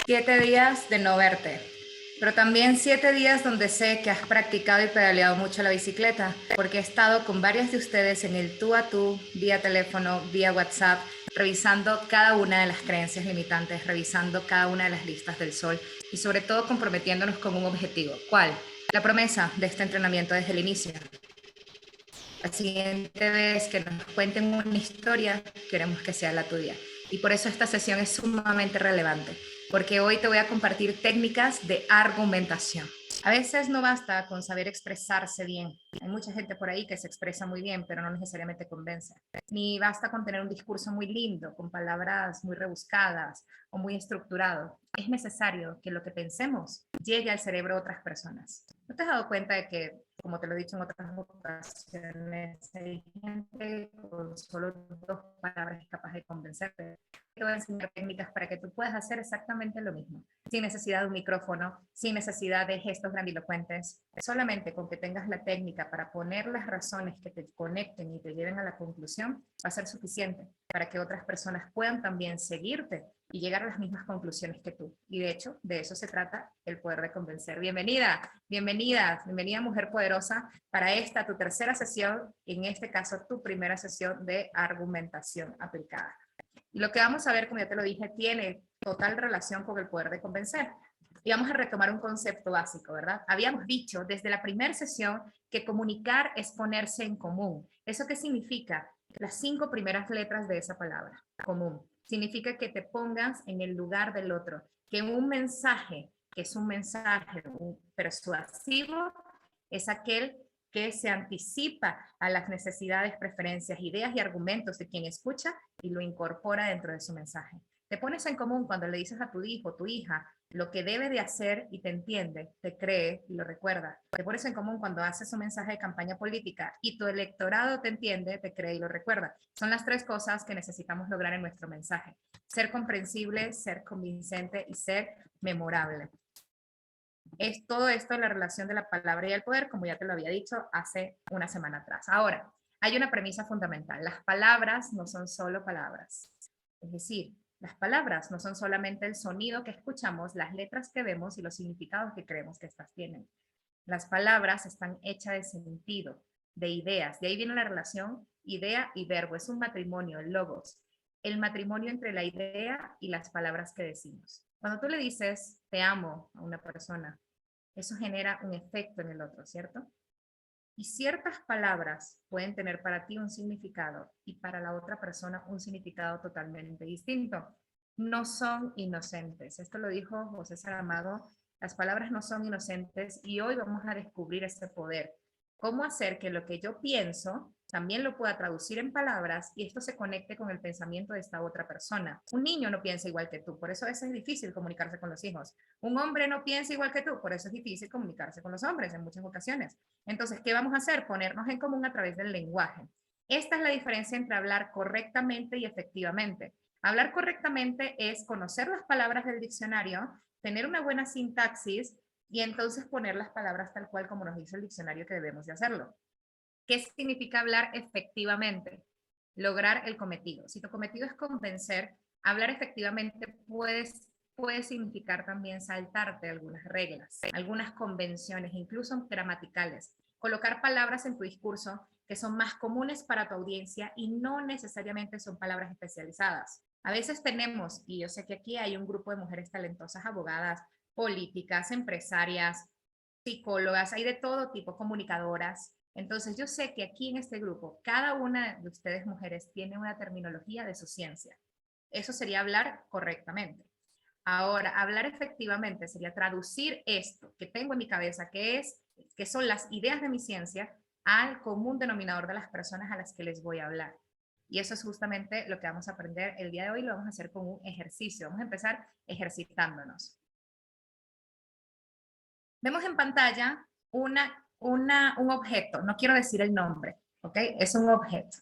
7 días de no verte, pero también 7 días donde sé que has practicado y pedaleado mucho la bicicleta, porque he estado con varios de ustedes en el tú a tú, vía teléfono, vía WhatsApp, revisando cada una de las creencias limitantes, revisando cada una de las listas del sol y sobre todo comprometiéndonos con un objetivo. ¿Cuál? La promesa de este entrenamiento desde el inicio. La siguiente vez que nos cuenten una historia, queremos que sea la tuya. Y por eso esta sesión es sumamente relevante, porque hoy te voy a compartir técnicas de argumentación. A veces no basta con saber expresarse bien. Hay mucha gente por ahí que se expresa muy bien, pero no necesariamente convence. Ni basta con tener un discurso muy lindo, con palabras muy rebuscadas o muy estructurado. Es necesario que lo que pensemos llegue al cerebro de otras personas. ¿No te has dado cuenta de que, como te lo he dicho en otras ocasiones, hay gente con solo 2 palabras capaz de convencerte? Te voy a enseñar técnicas para que tú puedas hacer exactamente lo mismo, sin necesidad de un micrófono, sin necesidad de gestos grandilocuentes, solamente con que tengas la técnica para poner las razones que te conecten y te lleven a la conclusión, va a ser suficiente para que otras personas puedan también seguirte y llegar a las mismas conclusiones que tú. Y de hecho, de eso se trata el poder de convencer. Bienvenida, bienvenida mujer poderosa para esta tu tercera sesión, en este caso tu primera sesión de argumentación aplicada. Y lo que vamos a ver, como ya te lo dije, tiene total relación con el poder de convencer. Y vamos a retomar un concepto básico, ¿verdad? Habíamos dicho desde la primera sesión que comunicar es ponerse en común. ¿Eso qué significa? Las 5 primeras letras de esa palabra, común. Significa que te pongas en el lugar del otro, que un mensaje, que es un mensaje persuasivo, es aquel que se anticipa a las necesidades, preferencias, ideas y argumentos de quien escucha y lo incorpora dentro de su mensaje. Te pones en común cuando le dices a tu hijo, tu hija, lo que debe de hacer y te entiende, te cree y lo recuerda. Te pones en común cuando haces un mensaje de campaña política y tu electorado te entiende, te cree y lo recuerda. Son las 3 cosas que necesitamos lograr en nuestro mensaje. Ser comprensible, ser convincente y ser memorable. Es todo esto en la relación de la palabra y el poder, como ya te lo había dicho hace una semana atrás. Ahora, hay una premisa fundamental. Las palabras no son solo palabras. Es decir, las palabras no son solamente el sonido que escuchamos, las letras que vemos y los significados que creemos que estas tienen. Las palabras están hechas de sentido, de ideas. De ahí viene la relación idea y verbo. Es un matrimonio, el logos. El matrimonio entre la idea y las palabras que decimos. Cuando tú le dices te amo a una persona, eso genera un efecto en el otro, ¿cierto? Y ciertas palabras pueden tener para ti un significado y para la otra persona un significado totalmente distinto. No son inocentes. Esto lo dijo José Saramago. Las palabras no son inocentes y hoy vamos a descubrir ese poder. Cómo hacer que lo que yo pienso también lo pueda traducir en palabras y esto se conecte con el pensamiento de esta otra persona. Un niño no piensa igual que tú, por eso a veces es difícil comunicarse con los hijos. Un hombre no piensa igual que tú, por eso es difícil comunicarse con los hombres en muchas ocasiones. Entonces, ¿qué vamos a hacer? Ponernos en común a través del lenguaje. Esta es la diferencia entre hablar correctamente y efectivamente. Hablar correctamente es conocer las palabras del diccionario, tener una buena sintaxis y entonces poner las palabras tal cual como nos dice el diccionario que debemos de hacerlo. ¿Qué significa hablar efectivamente? Lograr el cometido. Si tu cometido es convencer, hablar efectivamente puede significar también saltarte algunas reglas, algunas convenciones, incluso gramaticales. Colocar palabras en tu discurso que son más comunes para tu audiencia y no necesariamente son palabras especializadas. A veces tenemos, y yo sé que aquí hay un grupo de mujeres talentosas, abogadas, políticas, empresarias, psicólogas, hay de todo tipo, comunicadoras. Entonces yo sé que aquí en este grupo, cada una de ustedes mujeres tiene una terminología de su ciencia. Eso sería hablar correctamente. Ahora, hablar efectivamente sería traducir esto que tengo en mi cabeza, que son las ideas de mi ciencia, al común denominador de las personas a las que les voy a hablar. Y eso es justamente lo que vamos a aprender el día de hoy. Lo vamos a hacer con un ejercicio. Vamos a empezar ejercitándonos. Vemos en pantalla un objeto, no quiero decir el nombre, ¿ok? Es un objeto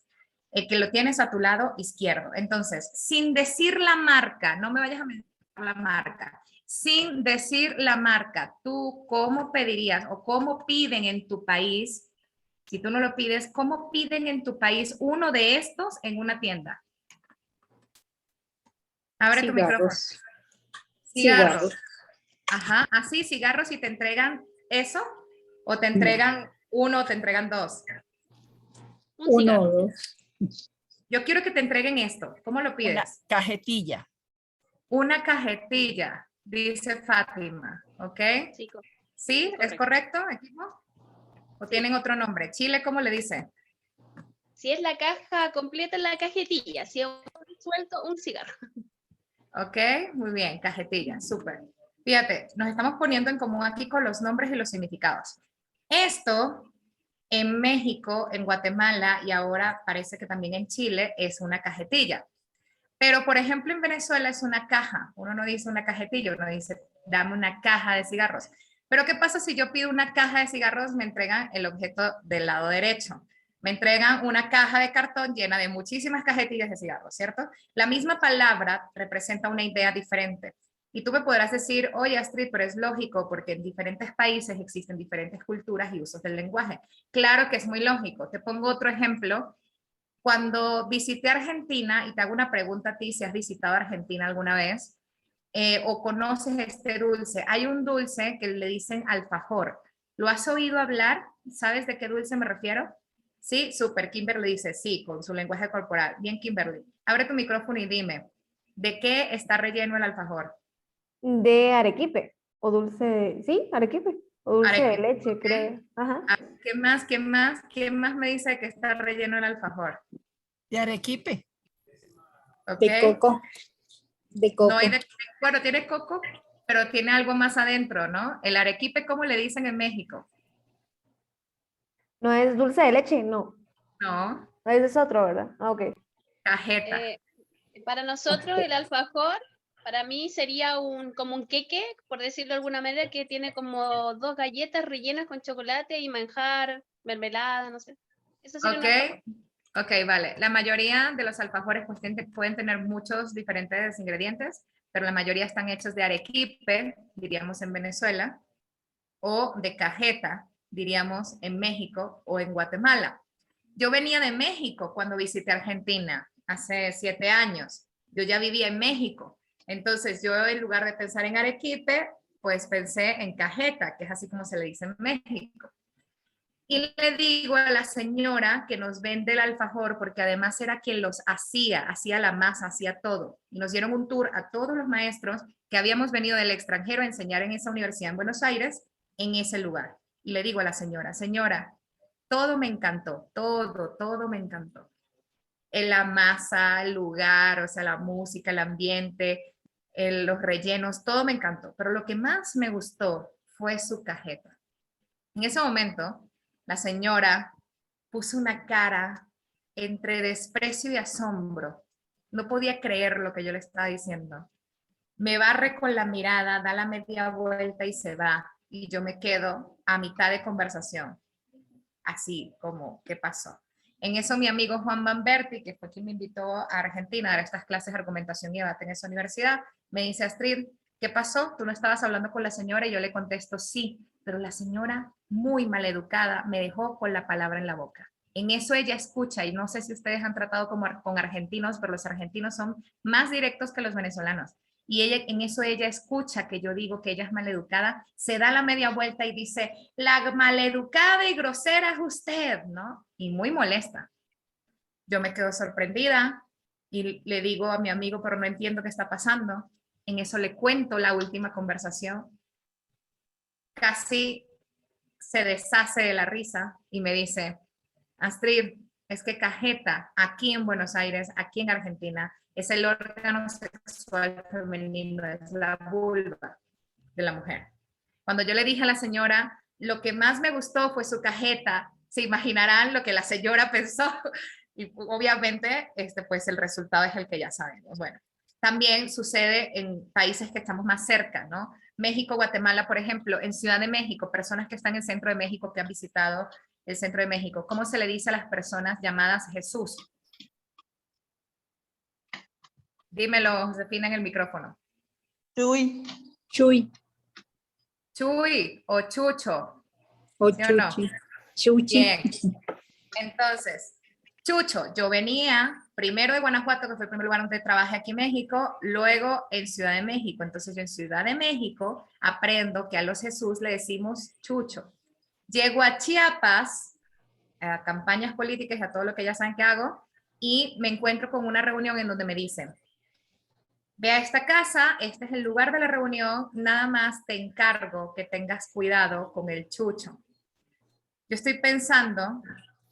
que lo tienes a tu lado izquierdo. Entonces, sin decir la marca, no me vayas a mencionar la marca, sin decir la marca, ¿tú cómo pedirías o cómo piden en tu país, si tú no lo pides, cómo piden en tu país uno de estos en una tienda? Abre tu micrófono. Cigarros. Cigarros. Ajá, así, cigarros, y te entregan eso, o te entregan uno, o te entregan dos. Uno o dos. Yo quiero que te entreguen esto. ¿Cómo lo pides? Una cajetilla. Una cajetilla, dice Fátima, ¿ok? Sí, ¿Sí? ¿Es correcto, equipo? ¿O tienen otro nombre? Chile, ¿cómo le dice? si es la caja completa, la cajetilla. Si es un suelto, un cigarro. Ok, muy bien, cajetilla, súper. Fíjate, nos estamos poniendo en común aquí con los nombres y los significados. Esto en México, en Guatemala y ahora parece que también en Chile es una cajetilla. Pero, por ejemplo, en Venezuela es una caja. Uno no dice una cajetilla, uno dice, dame una caja de cigarros. Pero, ¿qué pasa si yo pido una caja de cigarros? Me entregan el objeto del lado derecho. Me entregan una caja de cartón llena de muchísimas cajetillas de cigarros, ¿cierto? La misma palabra representa una idea diferente. Y tú me podrás decir, oye, Astrid, pero es lógico porque en diferentes países existen diferentes culturas y usos del lenguaje. Claro que es muy lógico. Te pongo otro ejemplo. Cuando visité Argentina, y te hago una pregunta a ti, si has visitado Argentina alguna vez, o conoces este dulce, hay un dulce que le dicen alfajor. ¿Lo has oído hablar? ¿Sabes de qué dulce me refiero? Sí, súper. Kimberly dice sí, con su lenguaje corporal. Bien, Kimberly. Abre tu micrófono y dime, ¿de qué está relleno el alfajor? De arequipe o dulce, sí, arequipe o dulce Arequipe, de leche, ¿ok? creo. Ajá. ¿Qué más? ¿Qué más? ¿Qué más me dice que está relleno el alfajor? De arequipe. ¿Ok? De coco. De coco. No hay bueno, tiene coco, pero tiene algo más adentro, ¿no? El arequipe, ¿cómo le dicen en México? No es dulce de leche, no. No, Ese es otro, ¿verdad? Ah, ok. cajeta. Para nosotros el alfajor, para mí sería como un queque, por decirlo de alguna manera, que tiene como dos galletas rellenas con chocolate y manjar, mermelada, no sé. Eso sería un alfajor. Ok, vale. La mayoría de los alfajores pues, pueden tener muchos diferentes ingredientes, pero la mayoría están hechos de arequipe, diríamos en Venezuela, o de cajeta, diríamos en México o en Guatemala. Yo venía de México cuando visité Argentina hace 7 años. Yo ya vivía en México. Entonces yo en lugar de pensar en arequipe, pues pensé en cajeta, que es así como se le dice en México. Y le digo a la señora que nos vende el alfajor, porque además era quien los hacía la masa, hacía todo. Y nos dieron un tour a todos los maestros que habíamos venido del extranjero a enseñar en esa universidad en Buenos Aires, en ese lugar. Y le digo a la señora, señora, todo me encantó, todo me encantó. La masa, el lugar, o sea, la música, el ambiente, los rellenos, todo me encantó. Pero lo que más me gustó fue su cajeta. En ese momento, la señora puso una cara entre desprecio y asombro. No podía creer lo que yo le estaba diciendo. Me barre con la mirada, da la media vuelta y se va. Y yo me quedo a mitad de conversación. Así como, ¿qué pasó? En eso mi amigo Juan Manberti, que fue quien me invitó a Argentina a dar estas clases de argumentación y debate en esa universidad, me dice, Astrid, ¿qué pasó? ¿Tú no estabas hablando con la señora? Y yo le contesto, sí, pero la señora, muy maleducada, me dejó con la palabra en la boca. En eso ella escucha, y no sé si ustedes han tratado con argentinos, pero los argentinos son más directos que los venezolanos. Y ella, en eso ella escucha que yo digo que ella es maleducada, se da la media vuelta y dice, la maleducada y grosera es usted, ¿no? Y muy molesta. Yo me quedo sorprendida y le digo a mi amigo, pero no entiendo qué está pasando. En eso le cuento la última conversación. Casi se deshace de la risa y me dice, Astrid, es que cajeta aquí en Buenos Aires, aquí en Argentina, es el órgano sexual femenino, es la vulva de la mujer. Cuando yo le dije a la señora, lo que más me gustó fue su cajeta, se imaginarán lo que la señora pensó y obviamente pues el resultado es el que ya sabemos. Bueno, también sucede en países que estamos más cerca, ¿no? México, Guatemala, por ejemplo, en Ciudad de México, personas que están en el centro de México, que han visitado el centro de México, ¿cómo se le dice a las personas llamadas Jesús? Dímelo, Josefina, en el micrófono. Chuy. Chuy. Chuy o Chucho. O ¿Sí o no? chuchi. Chuchi. Bien. Entonces, Chucho, yo venía primero de Guanajuato, que fue el primer lugar donde trabajé aquí en México, luego en Ciudad de México. Entonces yo en Ciudad de México aprendo que a los Jesús le decimos Chucho. Llego a Chiapas, a campañas políticas y a todo lo que ya saben que hago, y me encuentro con una reunión en donde me dicen, ve a esta casa, este es el lugar de la reunión, nada más te encargo que tengas cuidado con el chucho. Yo estoy pensando,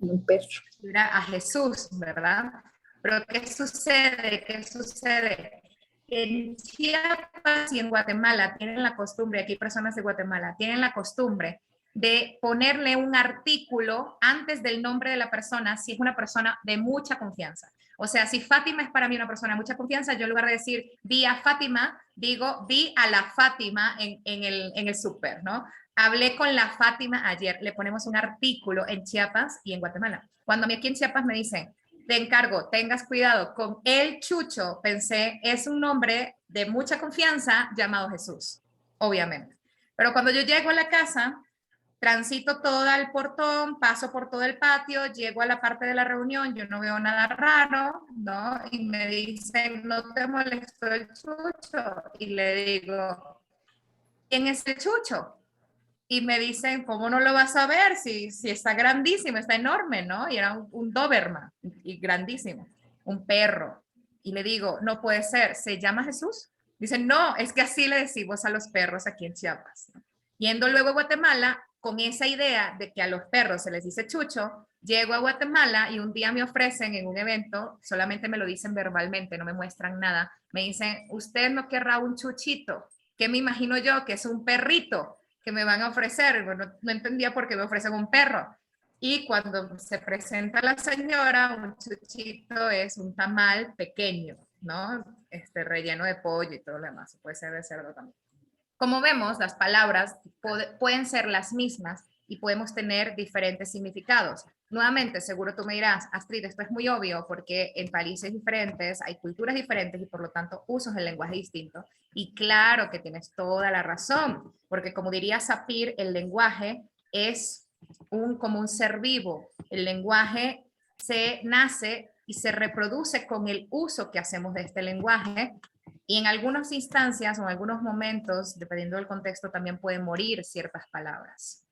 Un perro. mira, a Jesús, ¿verdad? Pero ¿qué sucede? ¿Qué sucede? En Chiapas y en Guatemala tienen la costumbre, aquí personas de Guatemala, tienen la costumbre de ponerle un artículo antes del nombre de la persona si es una persona de mucha confianza. O sea, si Fátima es para mí una persona de mucha confianza, yo en lugar de decir di a Fátima, digo di a la Fátima en el súper, ¿no? Hablé con la Fátima ayer, le ponemos un artículo en Chiapas y en Guatemala. Cuando a mí aquí en Chiapas me dicen, te encargo, tengas cuidado con el Chucho, pensé, es un nombre de mucha confianza llamado Jesús, obviamente. Pero cuando yo llego a la casa, transito todo el portón, paso por todo el patio, llego a la parte de la reunión, yo no veo nada raro, ¿no? Y me dicen, ¿no te molestó el Chucho? Y le digo, ¿quién es el Chucho? Y me dicen, ¿cómo no lo vas a ver? Si está grandísimo, está enorme, ¿no? Y era un Doberman, y grandísimo, un perro. Y le digo, no puede ser, ¿se llama Jesús? Dicen, no, es que así le decimos a los perros aquí en Chiapas. Yendo luego a Guatemala, con esa idea de que a los perros se les dice chucho, llego a Guatemala y un día me ofrecen en un evento, solamente me lo dicen verbalmente, no me muestran nada, me dicen, ¿usted no querrá un chuchito? ¿Qué me imagino yo? Que es un perrito que me van a ofrecer. Bueno, no entendía por qué me ofrecen un perro. Y cuando se presenta la señora, un chuchito es un tamal pequeño, ¿no? Relleno de pollo y todo lo demás. Puede ser de cerdo también. Como vemos, las palabras pueden ser las mismas y podemos tener diferentes significados. Nuevamente, seguro tú me dirás, Astrid, esto es muy obvio porque en países diferentes hay culturas diferentes y por lo tanto usos el lenguaje distinto. Y claro que tienes toda la razón, porque como diría Sapir, el lenguaje es como un ser vivo. El lenguaje se nace y se reproduce con el uso que hacemos de este lenguaje. Y en algunas instancias o en algunos momentos, dependiendo del contexto, también pueden morir ciertas palabras.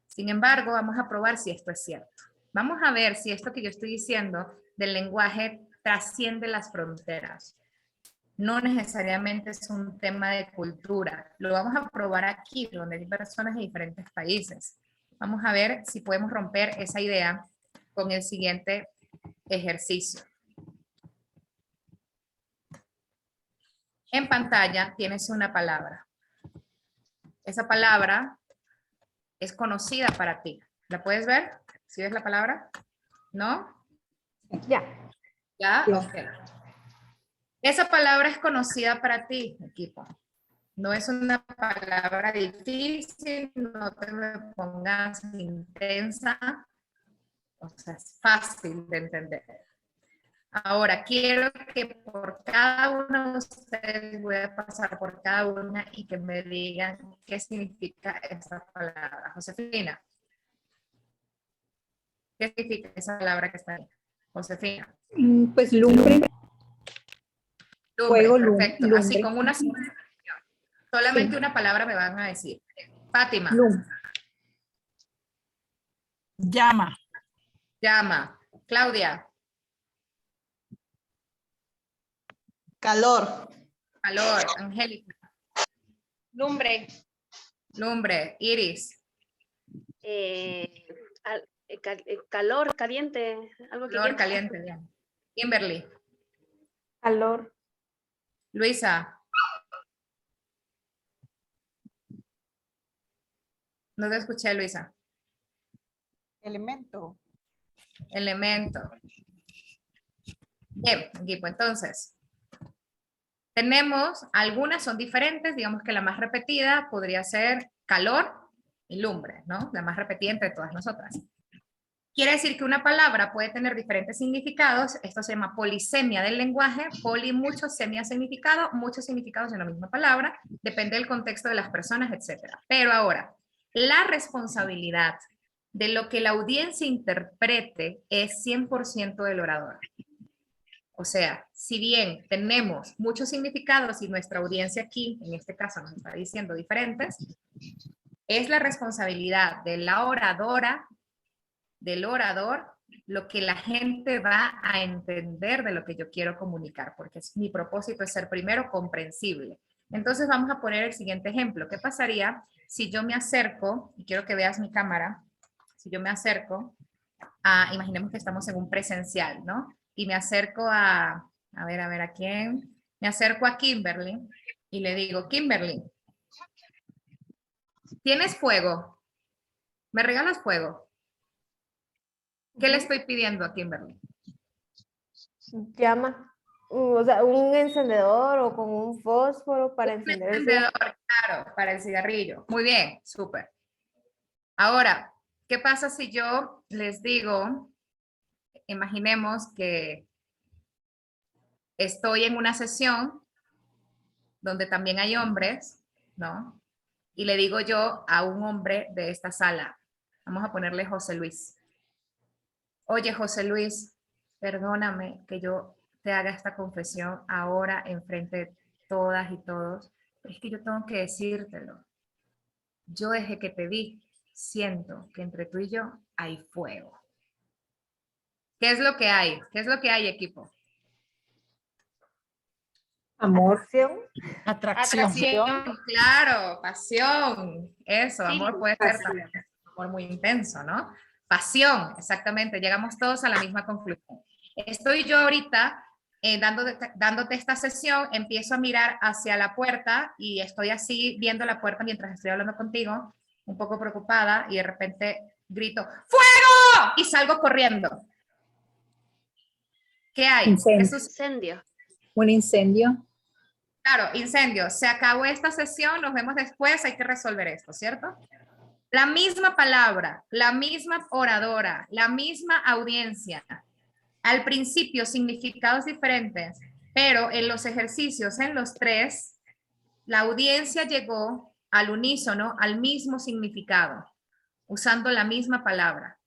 Sin embargo, vamos a probar si esto es cierto. Vamos a ver si esto que yo estoy diciendo del lenguaje trasciende las fronteras. No necesariamente es un tema de cultura. Lo vamos a probar aquí, donde hay personas de diferentes países. Vamos a ver si podemos romper esa idea con el siguiente ejercicio. En pantalla tienes una palabra. Esa palabra es conocida para ti. ¿La puedes ver? ¿Sí ves la palabra? ¿No? Ya. ¿Ya? Ok. Esa palabra es conocida para ti, equipo. No es una palabra difícil, no te me pongas intensa. O sea, es fácil de entender. Ahora, quiero que por cada uno de ustedes, voy a pasar por cada una y que me digan qué significa esa palabra. Josefina, ¿qué significa esa palabra que está ahí? Josefina. Pues lumbre. Lumbre, Fuego, perfecto. lumbre. Así con una sola expresión. Solamente una palabra me van a decir. Fátima. Lumbre. Llama. Llama. Claudia. Calor. Calor. Angélica. Lumbre. Lumbre. Iris. Calor, caliente, algo que Calor, quema. caliente. Bien. Kimberly. Calor. Luisa. No te escuché, Luisa. Elemento. Elemento. Bien, equipo, entonces. Tenemos, algunas son diferentes, digamos que la más repetida podría ser calor y lumbre, ¿no? La más repetida entre todas nosotras. Quiere decir que una palabra puede tener diferentes significados, esto se llama polisemia del lenguaje, poli mucho, semia significado, muchos significados en la misma palabra, depende del contexto de las personas, etc. Pero ahora, la responsabilidad de lo que la audiencia interprete es 100% del orador. O sea, si bien tenemos muchos significados y nuestra audiencia aquí, en este caso, nos está diciendo diferentes, es la responsabilidad de la oradora, del orador, lo que la gente va a entender de lo que yo quiero comunicar, porque mi propósito es ser primero comprensible. Entonces vamos a poner el siguiente ejemplo. ¿Qué pasaría si yo me acerco, y quiero que veas mi cámara, si yo me acerco imaginemos que estamos en un presencial, ¿no? Y me acerco a ver, ¿a quién? Me acerco a Kimberly y le digo, Kimberly, ¿tienes fuego? ¿Me regalas fuego? ¿Qué le estoy pidiendo a Kimberly? Llama. O sea, un encendedor o con un fósforo para encender el cigarro. Claro, para el cigarrillo. Muy bien, súper. Ahora, ¿qué pasa si yo les digo, imaginemos que estoy en una sesión donde también hay hombres, ¿no? Y le digo yo a un hombre de esta sala, vamos a ponerle José Luis. Oye, José Luis, perdóname que yo te haga esta confesión ahora enfrente de todas y todos, pero es que yo tengo que decírtelo. Yo desde que te vi, siento que entre tú y yo hay fuego. ¿Qué es lo que hay? ¿Qué es lo que hay, equipo? Amor. Acción. Atracción. Atracción, claro, pasión. Eso, Sí, amor puede ser también un amor muy intenso, ¿no? Pasión, exactamente. Llegamos todos a la misma conclusión. Estoy yo ahorita dándote esta sesión, empiezo a mirar hacia la puerta y estoy así viendo la puerta mientras estoy hablando contigo, un poco preocupada y de repente grito, ¡fuego! Y salgo corriendo. ¿Qué hay? ¿Qué Incendio. sucede? incendio. Un incendio. Claro, incendio. Se acabó esta sesión, nos vemos después, hay que resolver esto, ¿cierto? La misma palabra, la misma oradora, la misma audiencia. Al principio, significados diferentes, pero en los ejercicios, en los tres, la audiencia llegó al unísono, al mismo significado, usando la misma palabra.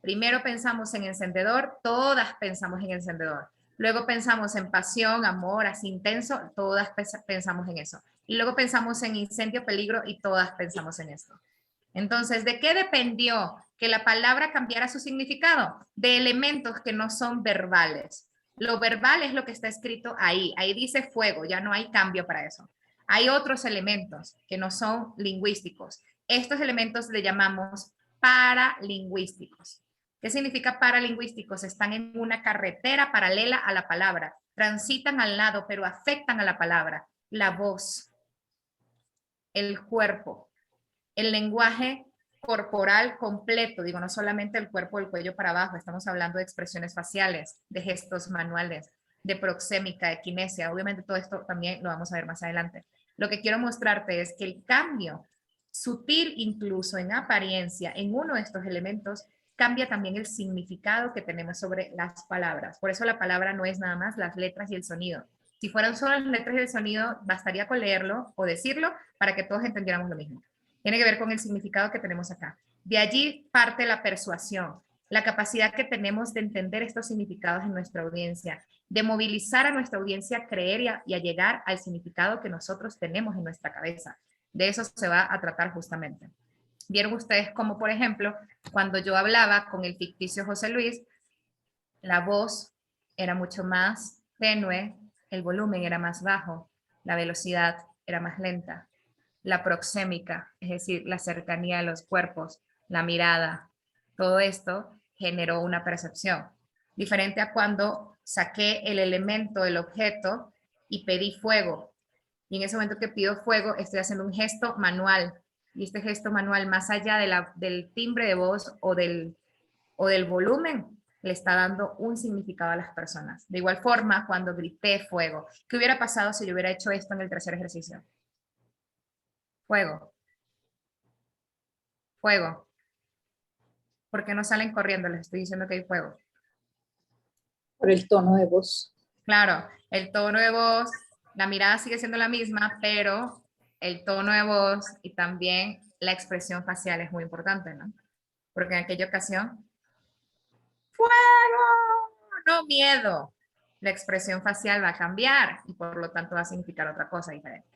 Primero pensamos en encendedor, todas pensamos en encendedor. Luego pensamos en pasión, amor, así intenso, todas pensamos en eso. Y luego pensamos en incendio, peligro y todas pensamos en esto. Entonces, ¿de qué dependió que la palabra cambiara su significado? De elementos que no son verbales. Lo verbal es lo que está escrito ahí. Ahí dice fuego, ya no hay cambio para eso. Hay otros elementos que no son lingüísticos. Estos elementos le llamamos paralingüísticos. ¿Qué significa paralingüísticos? Están en una carretera paralela a la palabra, transitan al lado, pero afectan a la palabra. La voz, el cuerpo, el lenguaje corporal completo, digo, no solamente el cuerpo del cuello para abajo, estamos hablando de expresiones faciales, de gestos manuales, de proxémica, de kinesia, obviamente todo esto también lo vamos a ver más adelante. Lo que quiero mostrarte es que el cambio sutil incluso en apariencia en uno de estos elementos cambia también el significado que tenemos sobre las palabras. Por eso la palabra no es nada más las letras y el sonido. Si fueran solo las letras y el sonido, bastaría con leerlo o decirlo para que todos entendiéramos lo mismo. Tiene que ver con el significado que tenemos acá. De allí parte la persuasión, la capacidad que tenemos de entender estos significados en nuestra audiencia, de movilizar a nuestra audiencia a creer y a llegar al significado que nosotros tenemos en nuestra cabeza. De eso se va a tratar justamente. Vieron ustedes como, por ejemplo, cuando yo hablaba con el ficticio José Luis, la voz era mucho más tenue, el volumen era más bajo, la velocidad era más lenta, la proxémica, es decir, la cercanía de los cuerpos, la mirada, todo esto generó una percepción. Diferente a cuando saqué el elemento, el objeto y pedí fuego. Y en ese momento que pido fuego, estoy haciendo un gesto manual. Y este gesto manual, más allá del timbre de voz o del volumen, le está dando un significado a las personas. De igual forma, cuando grité fuego, ¿qué hubiera pasado si yo hubiera hecho esto en el tercer ejercicio? Fuego. Fuego. ¿Por qué no salen corriendo? Les estoy diciendo que hay fuego. Por el tono de voz. Claro, el tono de voz, la mirada sigue siendo la misma, pero el tono de voz y también la expresión facial es muy importante, ¿no? porque en aquella ocasión, ¡fuego! No miedo. La expresión facial va a cambiar y por lo tanto va a significar otra cosa diferente.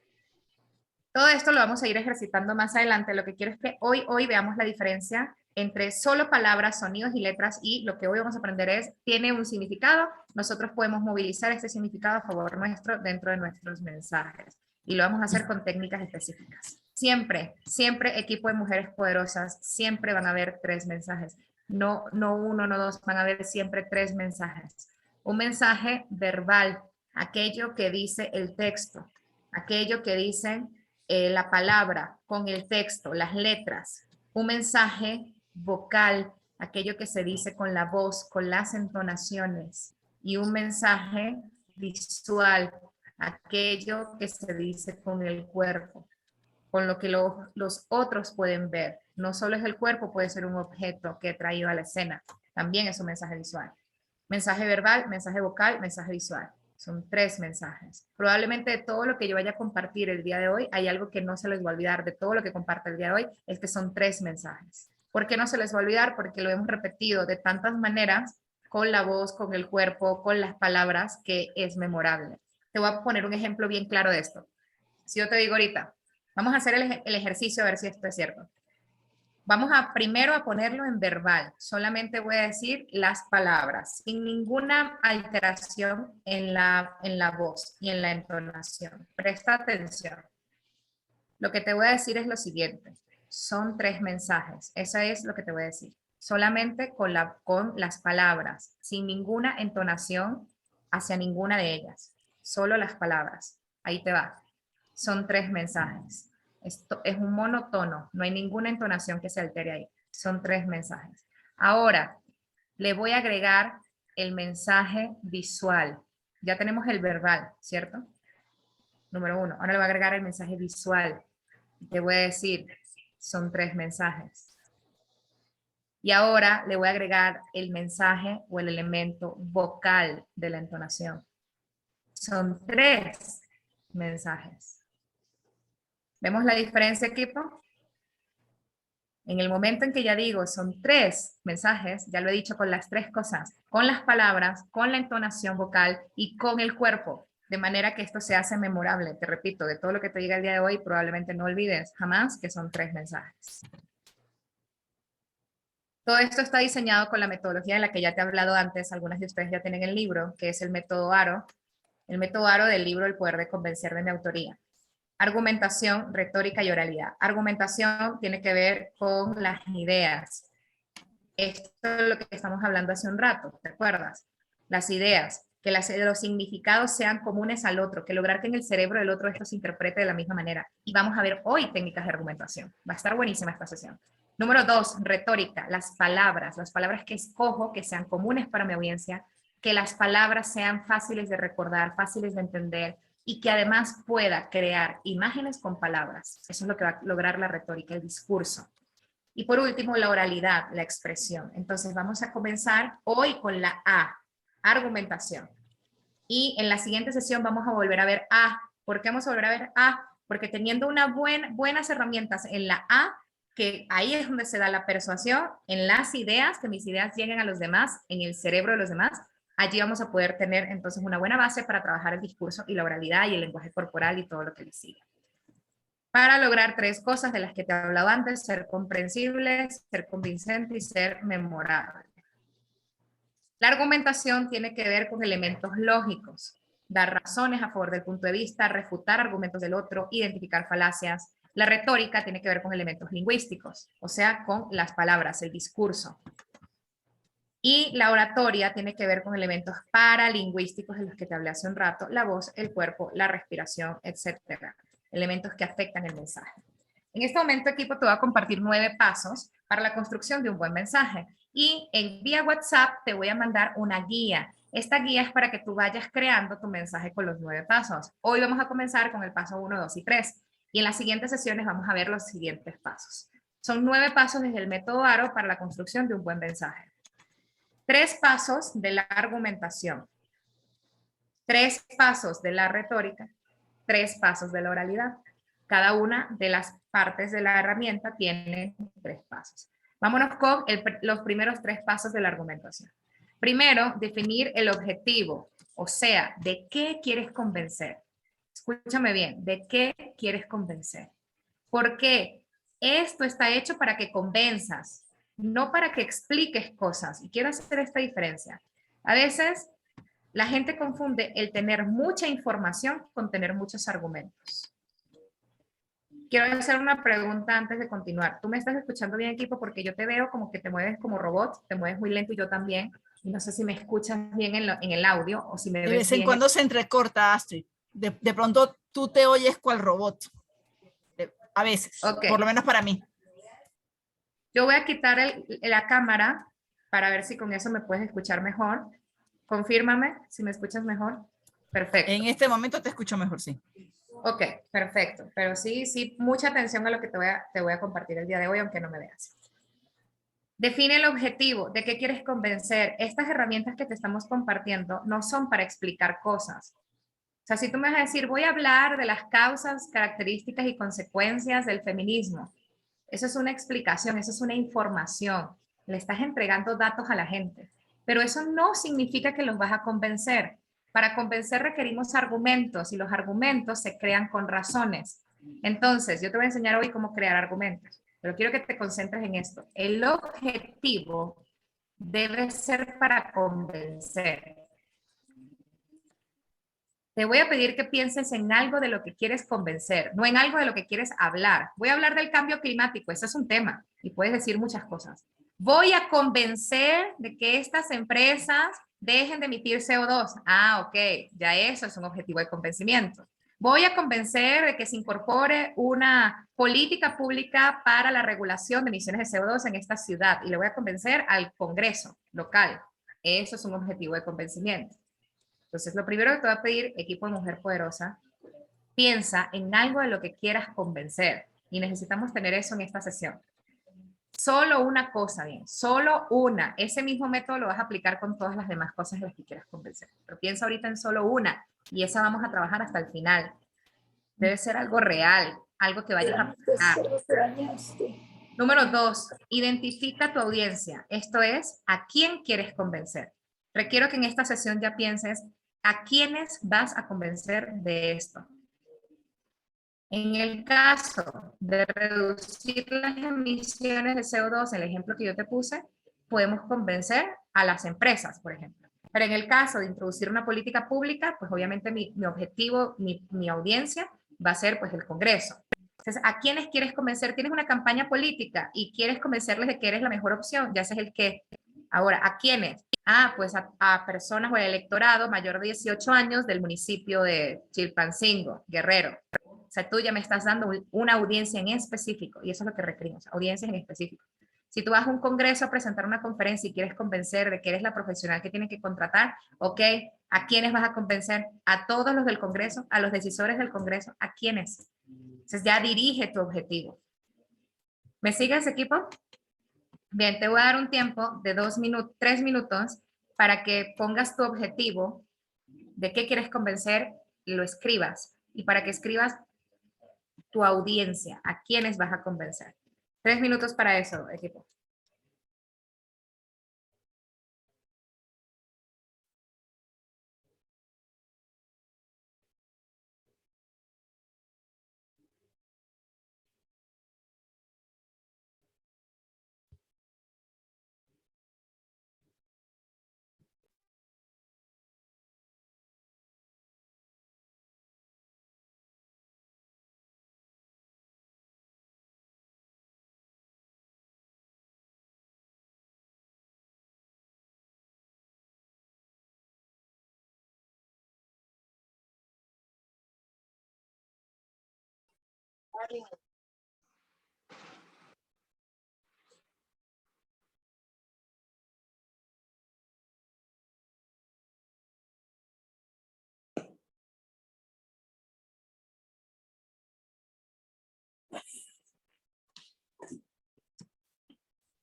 Todo esto lo vamos a ir ejercitando más adelante. Lo que quiero es que hoy veamos la diferencia entre solo palabras, sonidos y letras, y lo que hoy vamos a aprender es, tiene un significado, nosotros podemos movilizar este significado a favor nuestro dentro de nuestros mensajes. Y lo vamos a hacer con técnicas específicas. Siempre, siempre equipo de mujeres poderosas, siempre van a haber 3 mensajes. No uno, no dos, van a haber siempre 3 mensajes. Un mensaje verbal, aquello que dice el texto, aquello que dicen la palabra con el texto, las letras. Un mensaje vocal, aquello que se dice con la voz, con las entonaciones. Y un mensaje visual, aquello que se dice con el cuerpo, con lo que los otros pueden ver. No solo es el cuerpo, puede ser un objeto que he traído a la escena. También es un mensaje visual. Mensaje verbal, mensaje vocal, mensaje visual. Son 3 mensajes. Probablemente de todo lo que yo vaya a compartir el día de hoy, hay algo que no se les va a olvidar de todo lo que comparte el día de hoy, es que son 3 mensajes. ¿Por qué no se les va a olvidar? Porque lo hemos repetido de tantas maneras, con la voz, con el cuerpo, con las palabras, que es memorable. Te voy a poner un ejemplo bien claro de esto. Si yo te digo ahorita, vamos a hacer el ejercicio a ver si esto es cierto. Vamos a primero a ponerlo en verbal. Solamente voy a decir las palabras, sin ninguna alteración en la voz y en la entonación. Presta atención. Lo que te voy a decir es lo siguiente. Son 3 mensajes. Eso es lo que te voy a decir. Solamente con las palabras, sin ninguna entonación hacia ninguna de ellas. Solo las palabras. Ahí te va. Son 3 mensajes. Esto es un monotono, no hay ninguna entonación que se altere ahí. Son 3 mensajes. Ahora, le voy a agregar el mensaje visual. Ya tenemos el verbal, ¿cierto? Número 1. Ahora le voy a agregar el mensaje visual. Te voy a decir, son 3 mensajes. Y ahora le voy a agregar el mensaje o el elemento vocal de la entonación. Son 3 mensajes. ¿Vemos la diferencia, equipo? En el momento en que ya digo son 3 mensajes, ya lo he dicho con las 3 cosas, con las palabras, con la entonación vocal y con el cuerpo, de manera que esto se hace memorable. Te repito, de todo lo que te diga el día de hoy, probablemente no olvides jamás que son 3 mensajes. Todo esto está diseñado con la metodología de la que ya te he hablado antes. Algunas de ustedes ya tienen el libro, que es el método ARO. El método ARO del libro El poder de convencer, de mi autoría. Argumentación, retórica y oralidad. Argumentación tiene que ver con las ideas. Esto es lo que estamos hablando hace un rato, ¿te acuerdas? Las ideas, que los significados sean comunes al otro, que lograr que en el cerebro del otro esto se interprete de la misma manera. Y vamos a ver hoy técnicas de argumentación. Va a estar buenísima esta sesión. Número 2, retórica, las palabras que escojo que sean comunes para mi audiencia, que las palabras sean fáciles de recordar, fáciles de entender, y que además pueda crear imágenes con palabras. Eso es lo que va a lograr la retórica, el discurso. Y por último, la oralidad, la expresión. Entonces vamos a comenzar hoy con la A, argumentación. Y en la siguiente sesión vamos a volver a ver A. ¿Por qué vamos a volver a ver A? Porque teniendo buenas herramientas en la A, que ahí es donde se da la persuasión, en las ideas, que mis ideas lleguen a los demás, en el cerebro de los demás, allí vamos a poder tener entonces una buena base para trabajar el discurso y la oralidad y el lenguaje corporal y todo lo que le sigue. Para lograr 3 cosas de las que te he hablado antes: ser comprensible, ser convincente y ser memorable. La argumentación tiene que ver con elementos lógicos, dar razones a favor del punto de vista, refutar argumentos del otro, identificar falacias. La retórica tiene que ver con elementos lingüísticos, o sea, con las palabras, el discurso. Y la oratoria tiene que ver con elementos paralingüísticos de los que te hablé hace un rato: la voz, el cuerpo, la respiración, etcétera. Elementos que afectan el mensaje. En este momento, equipo, te voy a compartir 9 pasos para la construcción de un buen mensaje. Y en vía WhatsApp te voy a mandar una guía. Esta guía es para que tú vayas creando tu mensaje con los 9 pasos. Hoy vamos a comenzar con el paso 1, 2 y 3. Y en las siguientes sesiones vamos a ver los siguientes pasos. Son 9 pasos desde el método ARO para la construcción de un buen mensaje. 3 pasos de la argumentación, 3 pasos de la retórica, 3 pasos de la oralidad. Cada una de las partes de la herramienta tiene 3 pasos. Vámonos con los primeros 3 pasos de la argumentación. Primero, definir el objetivo, o sea, ¿de qué quieres convencer? Escúchame bien, ¿de qué quieres convencer? Porque esto está hecho para que convenzas, no para que expliques cosas. Y quiero hacer esta diferencia. A veces la gente confunde el tener mucha información con tener muchos argumentos. Quiero hacer una pregunta antes de continuar. ¿Tú me estás escuchando bien, equipo? Porque yo te veo como que te mueves como robot, te mueves muy lento y yo también. Y no sé si me escuchas bien en el audio o si me De ves vez en bien. cuando se entrecorta, Astrid. De pronto tú te oyes cual robot. A veces, Ok. por lo menos para mí. Yo voy a quitar la cámara para ver si con eso me puedes escuchar mejor. Confírmame si me escuchas mejor. Perfecto. En este momento te escucho mejor, sí. Ok, perfecto. Pero sí, mucha atención a lo que te voy a compartir el día de hoy, aunque no me veas. Define el objetivo, de qué quieres convencer. Estas herramientas que te estamos compartiendo no son para explicar cosas. O sea, si tú me vas a decir, voy a hablar de las causas, características y consecuencias del feminismo, eso es una explicación, eso es una información. Le estás entregando datos a la gente. Pero eso no significa que los vas a convencer. Para convencer requerimos argumentos y los argumentos se crean con razones. Entonces, yo te voy a enseñar hoy cómo crear argumentos, pero quiero que te concentres en esto. El objetivo debe ser para convencer. Te voy a pedir que pienses en algo de lo que quieres convencer, no en algo de lo que quieres hablar. Voy a hablar del cambio climático, ese es un tema y puedes decir muchas cosas. Voy a convencer de que estas empresas dejen de emitir CO2. Ah, ok, ya eso es un objetivo de convencimiento. Voy a convencer de que se incorpore una política pública para la regulación de emisiones de CO2 en esta ciudad y le voy a convencer al Congreso local. Eso es un objetivo de convencimiento. Entonces, lo primero que te voy a pedir, equipo de Mujer Poderosa, piensa en algo de lo que quieras convencer. Y necesitamos tener eso en esta sesión. Solo una cosa, bien, solo una. Ese mismo método lo vas a aplicar con todas las demás cosas de las que quieras convencer. Pero piensa ahorita en solo una y esa vamos a trabajar hasta el final. Debe ser algo real, algo que vayas a aplicar. Número 2, identifica tu audiencia. Esto es, ¿a quién quieres convencer? Requiero que en esta sesión ya pienses a quiénes vas a convencer de esto. En el caso de reducir las emisiones de CO2, el ejemplo que yo te puse, podemos convencer a las empresas, por ejemplo. Pero en el caso de introducir una política pública, pues obviamente mi objetivo, mi audiencia va a ser pues el Congreso. Entonces, ¿a quiénes quieres convencer? Tienes una campaña política y quieres convencerles de que eres la mejor opción, ya ese es el qué. Ahora, ¿a quiénes? Ah, pues a personas o el electorado mayor de 18 años del municipio de Chilpancingo, Guerrero. O sea, tú ya me estás dando una audiencia en específico y eso es lo que requerimos, audiencias en específico. Si tú vas a un congreso a presentar una conferencia y quieres convencer de que eres la profesional que tienen que contratar, ok, ¿a quiénes vas a convencer? ¿A todos los del congreso? ¿A los decisores del congreso? ¿A quiénes? Entonces ya dirige tu objetivo. ¿Me sigues, equipo? Bien, te voy a dar un tiempo de 3 minutos para que pongas tu objetivo, de qué quieres convencer, lo escribas y para que escribas tu audiencia, a quiénes vas a convencer. 3 minutos para eso, equipo.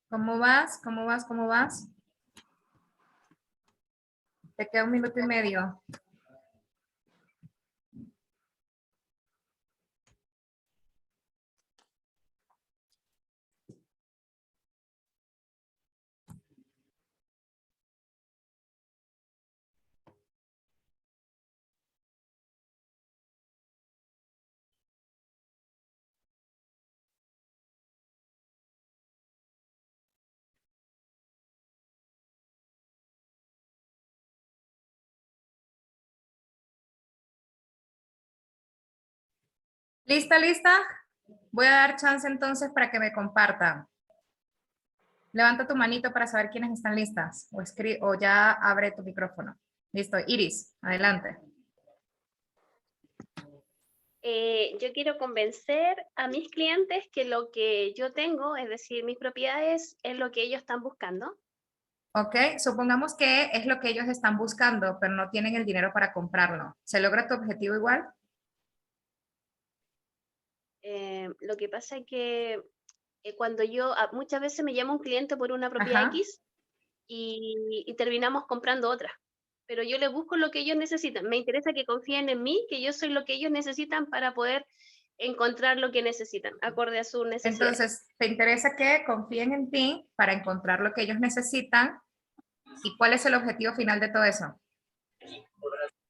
¿Cómo vas? ¿Cómo vas? ¿Cómo vas? Te queda 1 minuto y medio. ¿Lista, lista? Voy a dar chance entonces para que me compartan. Levanta tu manito para saber quiénes están listas o ya abre tu micrófono. Listo, Iris, adelante. Yo quiero convencer a mis clientes que lo que yo tengo, es decir, mis propiedades, es lo que ellos están buscando. Ok, supongamos que es lo que ellos están buscando, pero no tienen el dinero para comprarlo. ¿Se logra tu objetivo igual? Lo que pasa es que cuando muchas veces me llama un cliente por una propiedad Ajá. X y terminamos comprando otra. Pero yo les busco lo que ellos necesitan. Me interesa que confíen en mí, que yo soy lo que ellos necesitan para poder encontrar lo que necesitan, acorde a sus necesidades. Entonces, ¿te interesa que confíen en ti para encontrar lo que ellos necesitan? ¿Y cuál es el objetivo final de todo eso?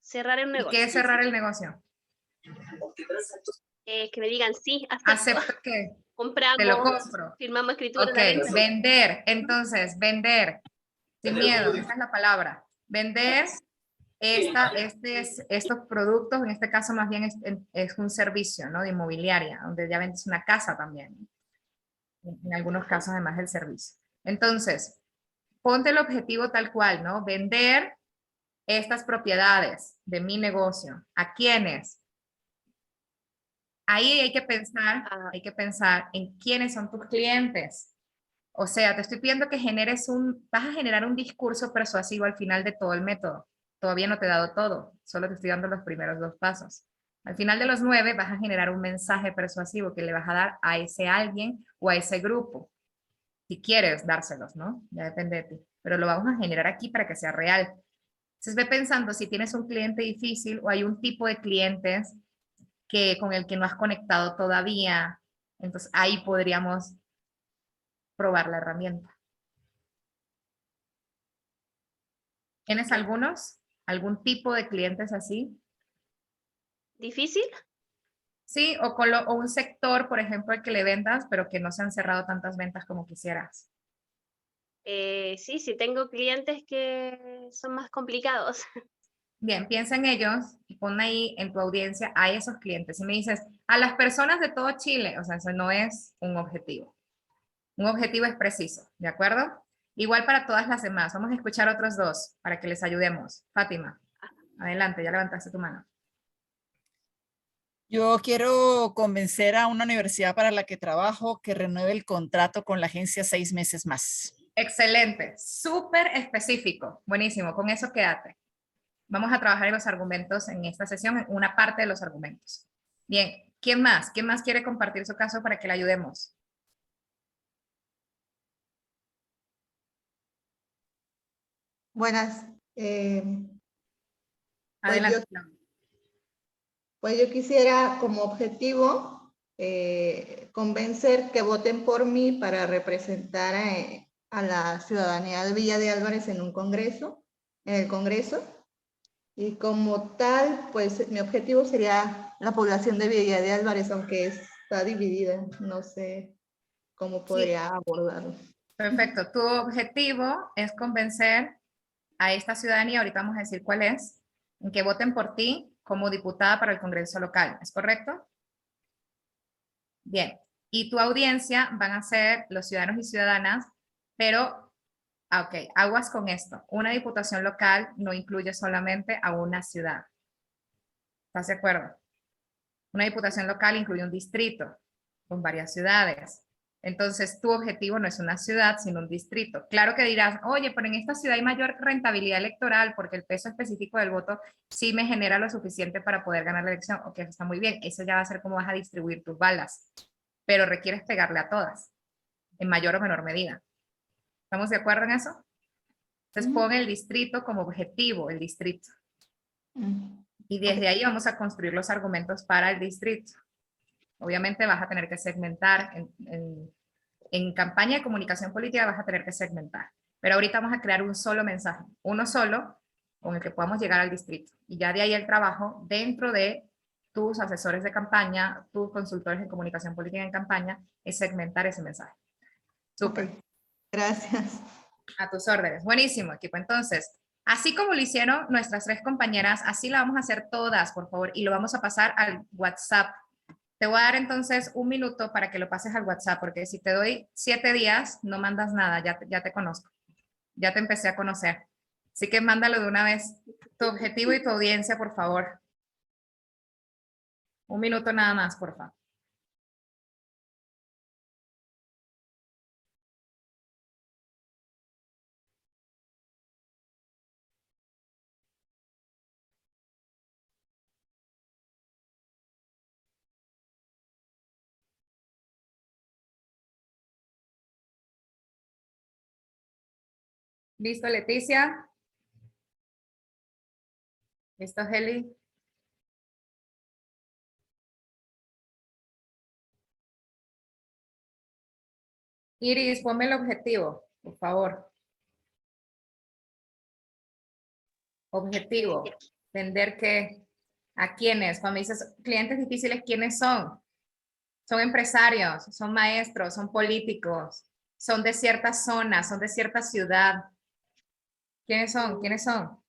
Cerrar el ¿Y negocio. qué es cerrar el negocio? Que me digan, sí, acepto, Acepto que te lo compramos, compro. firmamos escritura Ok, de venta. vender. Entonces, vender. Sin miedo, esa es la palabra. Vender estos productos, en este caso más bien es un servicio, ¿no? De inmobiliaria, donde ya vendes una casa también. En algunos casos además del servicio. Entonces, ponte el objetivo tal cual, ¿no? Vender estas propiedades de mi negocio. ¿A quiénes? Ahí hay que pensar en quiénes son tus clientes. O sea, te estoy pidiendo que vas a generar un discurso persuasivo al final de todo el método. Todavía no te he dado todo, solo te estoy dando los primeros 2 pasos. Al final de los 9 vas a generar un mensaje persuasivo que le vas a dar a ese alguien o a ese grupo. Si quieres dárselos, ¿no? Ya depende de ti. Pero lo vamos a generar aquí para que sea real. Entonces ve pensando si tienes un cliente difícil o hay un tipo de clientes con el que no has conectado todavía. Entonces ahí podríamos probar la herramienta. ¿Tienes algunos? ¿Algún tipo de clientes así? ¿Difícil? Sí, o un sector, por ejemplo, al que le vendas, pero que no se han cerrado tantas ventas como quisieras. Sí, sí, tengo clientes que son más complicados. Bien, piensa en ellos y pon ahí en tu audiencia a esos clientes. Y me dices, a las personas de todo Chile, o sea, eso no es un objetivo. Un objetivo es preciso, ¿de acuerdo? Igual para todas las demás. Vamos a escuchar otros 2 para que les ayudemos. Fátima, adelante, ya levantaste tu mano. Yo quiero convencer a una universidad para la que trabajo que renueve el contrato con la agencia 6 meses más. Excelente, súper específico. Buenísimo, con eso quédate. Vamos a trabajar en los argumentos en esta sesión, en una parte de los argumentos. Bien, ¿quién más? ¿Quién más quiere compartir su caso para que le ayudemos? Buenas. Pues yo, Adelante. pues yo quisiera como objetivo convencer que voten por mí para representar a la ciudadanía de Villa de Álvarez en el Congreso. Y como tal, pues mi objetivo sería la población de Villa de Álvarez, aunque está dividida. No sé cómo podría abordarlo. Perfecto. Tu objetivo es convencer a esta ciudadanía, ahorita vamos a decir cuál es, en que voten por ti como diputada para el Congreso local. ¿Es correcto? Bien. Y tu audiencia van a ser los ciudadanos y ciudadanas, pero, ok, aguas con esto. Una diputación local no incluye solamente a una ciudad. ¿Estás de acuerdo? Una diputación local incluye un distrito con varias ciudades. Entonces, tu objetivo no es una ciudad, sino un distrito. Claro que dirás, oye, pero en esta ciudad hay mayor rentabilidad electoral porque el peso específico del voto sí me genera lo suficiente para poder ganar la elección. Ok, eso está muy bien. Eso ya va a ser cómo vas a distribuir tus balas. Pero requieres pegarle a todas, en mayor o menor medida. ¿Estamos de acuerdo en eso? Entonces, pon el distrito como objetivo, el distrito. Y desde ahí vamos a construir los argumentos para el distrito. Obviamente vas a tener que segmentar, en campaña de comunicación política vas a tener que segmentar, pero ahorita vamos a crear un solo mensaje, uno solo, con el que podamos llegar al distrito. Y ya de ahí el trabajo dentro de tus asesores de campaña, tus consultores en comunicación política en campaña, es segmentar ese mensaje. Súper. Okay. Gracias. A tus órdenes. Buenísimo, equipo. Entonces, así como lo hicieron nuestras 3 compañeras, así la vamos a hacer todas, por favor, y lo vamos a pasar al WhatsApp Te voy a dar entonces un minuto para que lo pases al WhatsApp, porque si te doy 7 días, no mandas nada, ya te conozco. Ya te empecé a conocer. Así que mándalo de una vez. Tu objetivo y tu audiencia, por favor. Un minuto nada más, por favor. ¿Listo, Leticia? ¿Listo, Heli? Iris, ponme el objetivo, por favor. Objetivo. Vender qué, a quiénes. Cuando dices clientes difíciles, ¿quiénes son? Son empresarios, son maestros, son políticos, son de cierta zona, son de cierta ciudad. ¿Quiénes son? ¿Quiénes son?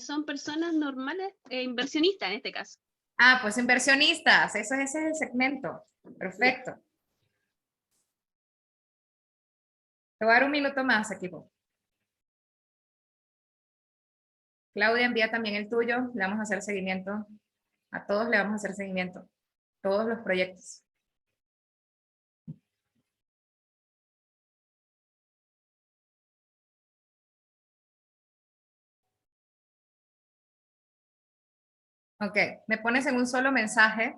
Son personas normales, inversionistas en este caso. Ah, pues inversionistas. Ese es el segmento. Perfecto. Te voy a dar un minuto más, equipo. Claudia, envía también el tuyo. Le vamos a hacer seguimiento. A todos le vamos a hacer seguimiento. Todos los proyectos. Ok, me pones en un solo mensaje,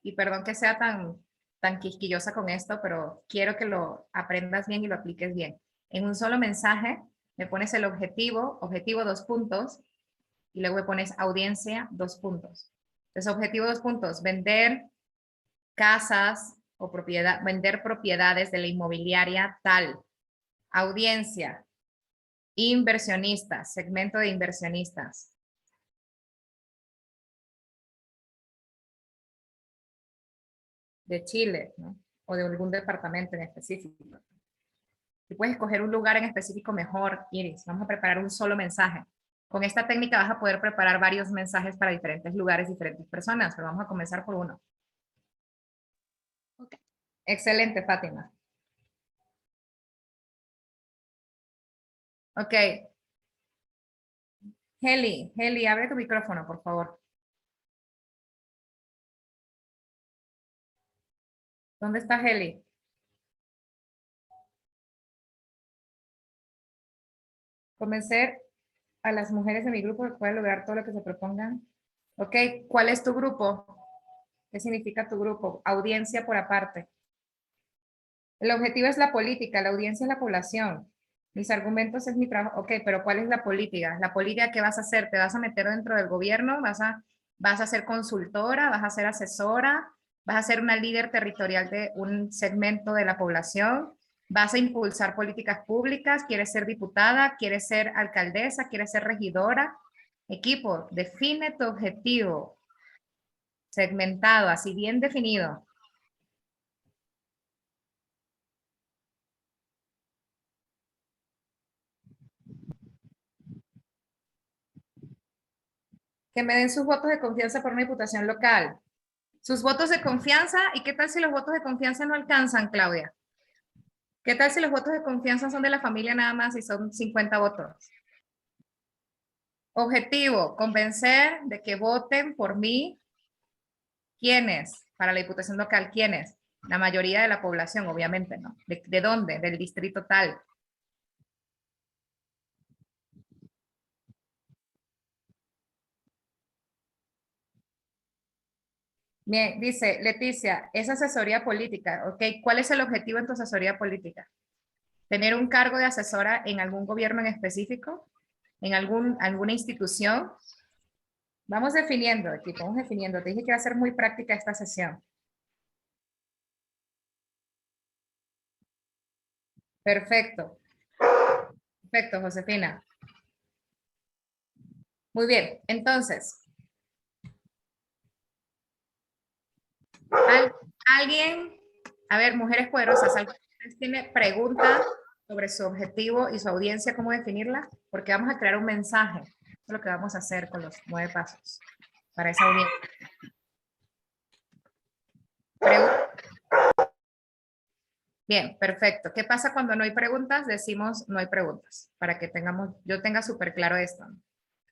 y perdón que sea tan quisquillosa con esto, pero quiero que lo aprendas bien y lo apliques bien. En un solo mensaje me pones el objetivo, objetivo 2 puntos, y luego me pones audiencia 2 puntos. Entonces, objetivo 2 puntos, vender casas o vender propiedades de la inmobiliaria tal. Audiencia, inversionistas, segmento de inversionistas. De Chile, ¿no? O de algún departamento en específico. Si puedes escoger un lugar en específico, mejor, Iris. Vamos a preparar un solo mensaje. Con esta técnica vas a poder preparar varios mensajes para diferentes lugares, diferentes personas, pero vamos a comenzar por uno. Okay. Excelente, Fátima. Ok. Heli, abre tu micrófono, por favor. ¿Dónde está Heli? Convencer a las mujeres de mi grupo que pueden lograr todo lo que se propongan. Ok, ¿cuál es tu grupo? ¿Qué significa tu grupo? Audiencia por aparte. El objetivo es la política, la audiencia es la población. Mis argumentos es mi trabajo. Ok, pero ¿cuál es la política? ¿La política qué vas a hacer? ¿Te vas a meter dentro del gobierno? ¿Vas a ser consultora? ¿Vas a ser asesora? ¿Vas a ser una líder territorial de un segmento de la población? ¿Vas a impulsar políticas públicas? ¿Quieres ser diputada? ¿Quieres ser alcaldesa? ¿Quieres ser regidora? Equipo, define tu objetivo segmentado, así bien definido. Que me den sus votos de confianza por una diputación local. Sus votos de confianza, ¿y qué tal si los votos de confianza no alcanzan, Claudia? ¿Qué tal si los votos de confianza son de la familia nada más y son 50 votos? Objetivo, convencer de que voten por mí. ¿Quiénes? Para la diputación local, ¿quiénes? La mayoría de la población, obviamente, ¿no? ¿De dónde? Del distrito tal. Bien, dice Leticia, es asesoría política, ¿ok? ¿Cuál es el objetivo en tu asesoría política? ¿Tener un cargo de asesora en algún gobierno en específico? ¿En alguna institución? Vamos definiendo, equipo, vamos definiendo. Te dije que va a ser muy práctica esta sesión. Perfecto. Perfecto, Josefina. Muy bien, entonces. ¿Alguien? A ver, mujeres poderosas, ¿alguien tiene preguntas sobre su objetivo y su audiencia, cómo definirla? Porque vamos a crear un mensaje. Eso es lo que vamos a hacer con los 9 pasos para esa audiencia. Bien, perfecto. ¿Qué pasa cuando no hay preguntas? Decimos no hay preguntas, para que yo tenga súper claro esto.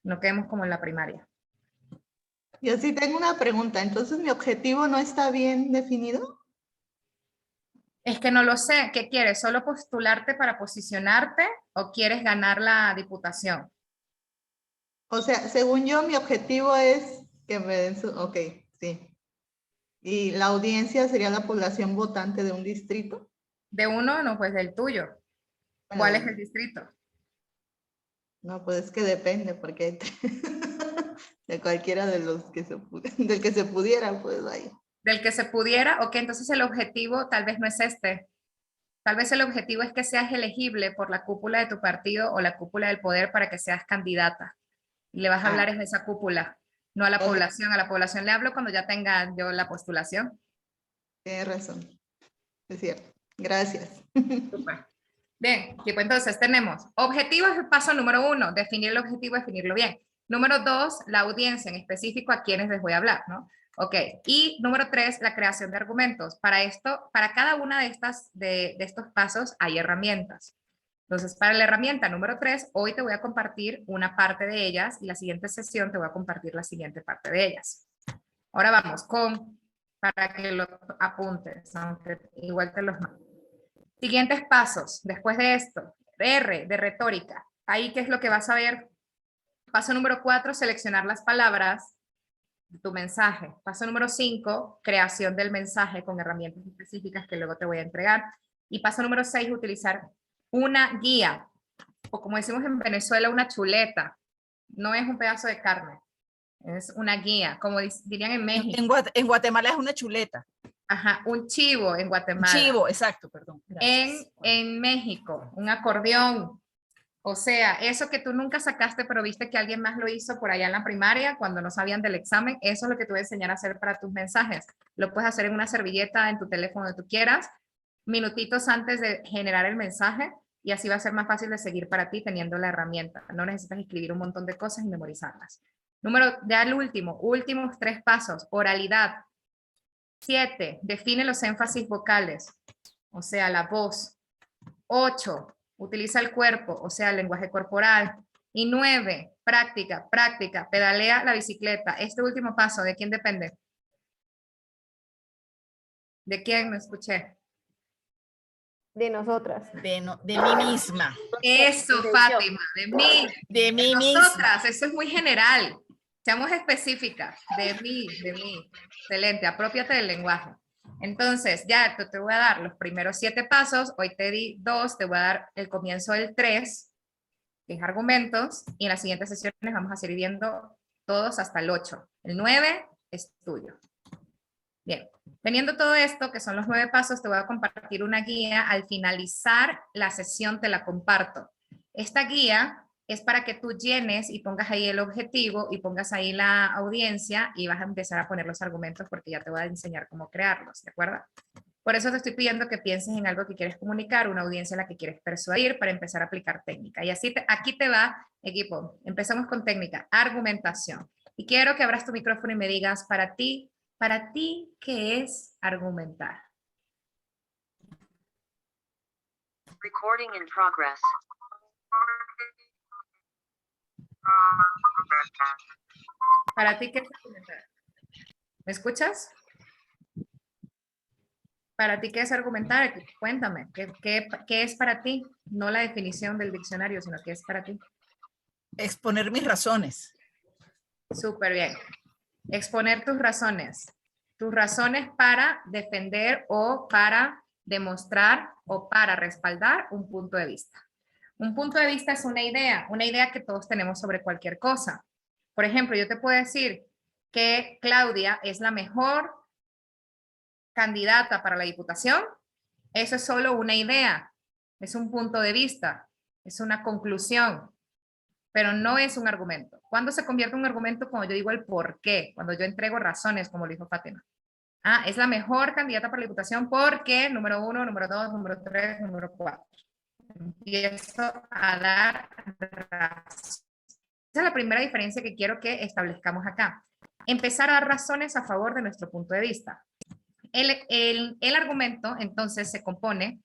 No quedemos como en la primaria. Yo sí tengo una pregunta. Entonces, ¿mi objetivo no está bien definido? Es que no lo sé. ¿Qué quieres? ¿Solo postularte para posicionarte o quieres ganar la diputación? O sea, según yo, mi objetivo es que me den su... Ok, sí. ¿Y la audiencia sería la población votante de un distrito? De uno, no, pues del tuyo. Bueno, ¿Cuál es el distrito? no, pues es que depende, porque hay de cualquiera de los que del que se pudiera, pues ahí. Del que se pudiera, ok, entonces el objetivo tal vez no es este. Tal vez el objetivo es que seas elegible por la cúpula de tu partido o la cúpula del poder para que seas candidata. Y le vas a hablar en esa cúpula, no a la Ok. población. A la población le hablo cuando ya tenga yo la postulación. Tienes razón. Es cierto. Gracias. Súper. Bien, tipo, entonces tenemos objetivos, el paso número 1, definir el objetivo, definirlo bien. Número 2, la audiencia, en específico a quienes les voy a hablar, ¿no? Ok, y número 3, la creación de argumentos. Para esto, para cada una de estos pasos hay herramientas. Entonces, para la herramienta número 3, hoy te voy a compartir una parte de ellas y la siguiente sesión te voy a compartir la siguiente parte de ellas. Ahora vamos para que lo apuntes, aunque igual te los mando. Siguientes pasos, después de esto, R de retórica. Ahí, ¿qué es lo que vas a ver? Paso número 4, seleccionar las palabras de tu mensaje. Paso número 5, creación del mensaje con herramientas específicas que luego te voy a entregar. Y paso número 6, utilizar una guía, o como decimos en Venezuela, una chuleta. No es un pedazo de carne, es una guía, como dirían en México. En Guatemala es una chuleta. Ajá, un chivo en Guatemala. Chivo, exacto, perdón. En México, un acordeón. O sea, eso que tú nunca sacaste, pero viste que alguien más lo hizo por allá en la primaria cuando no sabían del examen, eso es lo que te voy a enseñar a hacer para tus mensajes. Lo puedes hacer en una servilleta, en tu teléfono, donde tú quieras, minutitos antes de generar el mensaje, y así va a ser más fácil de seguir para ti teniendo la herramienta. No necesitas escribir un montón de cosas y memorizarlas. Ya el últimos 3 pasos, oralidad. 7, define los énfasis vocales, o sea, la voz. 8, utiliza el cuerpo, o sea, el lenguaje corporal. Y 9, práctica, pedalea la bicicleta. Este último paso, ¿de quién depende? ¿De quién? Me escuché. De nosotras. De mí misma. Eso, Fátima, de mí. De mí Nosotras, misma. eso es muy general. Seamos específicas. De mí. Excelente, apropiate del lenguaje. Entonces, ya te voy a dar los primeros 7 pasos. Hoy te di 2, te voy a dar el comienzo del 3, que es argumentos. Y en las siguientes sesiones vamos a seguir viendo todos hasta el 8. El 9 es tuyo. Bien, teniendo todo esto, que son los 9 pasos, te voy a compartir una guía. Al finalizar la sesión te la comparto. Esta guía es para que tú llenes y pongas ahí el objetivo y pongas ahí la audiencia y vas a empezar a poner los argumentos porque ya te voy a enseñar cómo crearlos, ¿de acuerdo? Por eso te estoy pidiendo que pienses en algo que quieres comunicar, una audiencia a la que quieres persuadir para empezar a aplicar técnica. Y así aquí te va, equipo. Empezamos con técnica, argumentación. Y quiero que abras tu micrófono y me digas, para ti, ¿qué es argumentar? Recording in progress. ¿Para ti qué es argumentar? ¿Me escuchas? ¿Para ti qué es argumentar? Cuéntame, ¿qué es para ti? No la definición del diccionario, sino qué es para ti. Exponer mis razones. Súper bien. Exponer tus razones. Tus razones para defender o para demostrar o para respaldar un punto de vista. Un punto de vista es una idea que todos tenemos sobre cualquier cosa. Por ejemplo, yo te puedo decir que Claudia es la mejor candidata para la diputación. Eso es solo una idea, es un punto de vista, es una conclusión, pero no es un argumento. ¿Cuándo se convierte en un argumento? Cuando yo digo el por qué, cuando yo entrego razones, como lo dijo Fátima. Es la mejor candidata para la diputación porque número 1, número 2, número 3, número 4. Empiezo a dar razones. Esa es la primera diferencia que quiero que establezcamos acá. Empezar a dar razones a favor de nuestro punto de vista. El argumento entonces se compone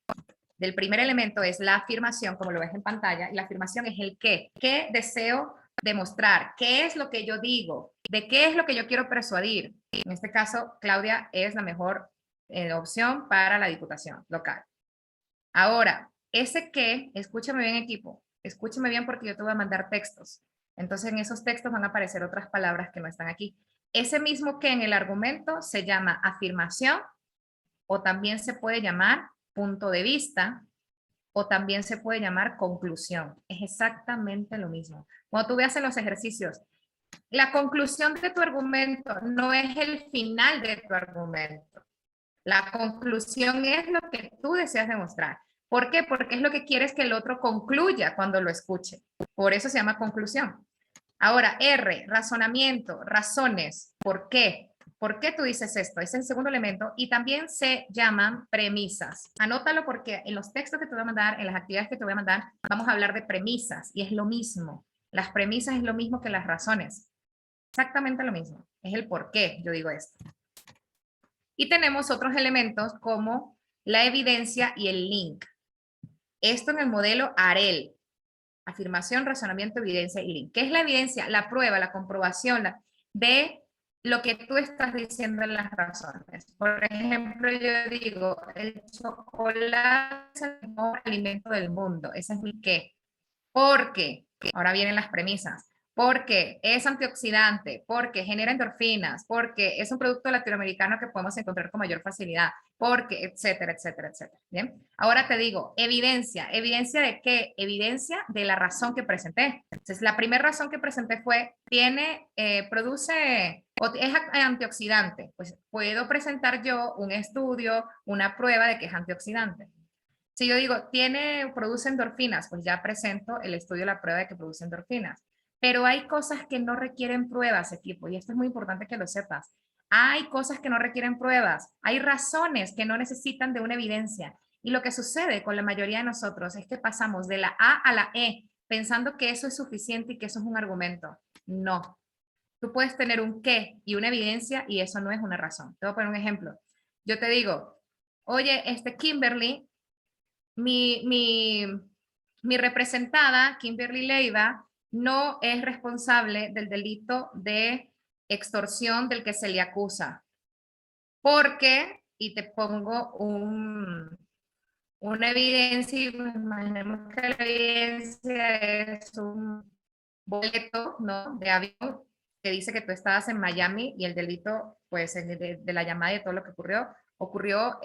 del primer elemento, es la afirmación, como lo ves en pantalla, y la afirmación es el qué. ¿Qué deseo demostrar? ¿Qué es lo que yo digo? ¿De qué es lo que yo quiero persuadir? En este caso, Claudia es la mejor opción para la diputación local. Ahora, ese qué, escúchame bien, equipo, escúchame bien porque yo te voy a mandar textos. Entonces, en esos textos van a aparecer otras palabras que no están aquí. Ese mismo que en el argumento se llama afirmación, o también se puede llamar punto de vista, o también se puede llamar conclusión. Es exactamente lo mismo. Cuando tú veas en los ejercicios, la conclusión de tu argumento no es el final de tu argumento. La conclusión es lo que tú deseas demostrar. ¿Por qué? Porque es lo que quieres que el otro concluya cuando lo escuche. Por eso se llama conclusión. Ahora, R, razonamiento, razones. ¿Por qué? ¿Por qué tú dices esto? Ese es el segundo elemento. Y también se llaman premisas. Anótalo porque en los textos que te voy a mandar, en las actividades que te voy a mandar, vamos a hablar de premisas. Y es lo mismo. Las premisas es lo mismo que las razones. Exactamente lo mismo. Es el por qué yo digo esto. Y tenemos otros elementos como la evidencia y el link. Esto en el modelo AREL. Afirmación, razonamiento, evidencia y link. ¿Qué es la evidencia? La prueba, la comprobación de lo que tú estás diciendo en las razones. Por ejemplo, yo digo, el chocolate es el mejor alimento del mundo. Ese es mi qué. Porque, ahora vienen las premisas, porque es antioxidante, porque genera endorfinas, porque es un producto latinoamericano que podemos encontrar con mayor facilidad, porque, etcétera, etcétera, etcétera. Bien, ahora te digo, evidencia. ¿Evidencia de qué? Evidencia de la razón que presenté. Entonces, la primera razón que presenté fue, produce, o es antioxidante. Pues puedo presentar yo un estudio, una prueba de que es antioxidante. Si yo digo, produce endorfinas, pues ya presento el estudio, la prueba de que produce endorfinas. Pero hay cosas que no requieren pruebas, equipo, y esto es muy importante que lo sepas. Hay cosas que no requieren pruebas, hay razones que no necesitan de una evidencia. Y lo que sucede con la mayoría de nosotros es que pasamos de la A a la E pensando que eso es suficiente y que eso es un argumento. No. Tú puedes tener un qué y una evidencia y eso no es una razón. Te voy a poner un ejemplo. Yo te digo, oye, Kimberly, mi representada, Kimberly Leiva, no es responsable del delito de extorsión del que se le acusa. Porque, y te pongo una evidencia, imaginemos que la evidencia es un boleto, ¿no?, de avión que dice que tú estabas en Miami y el delito, pues, de la llamada y de todo lo que ocurrió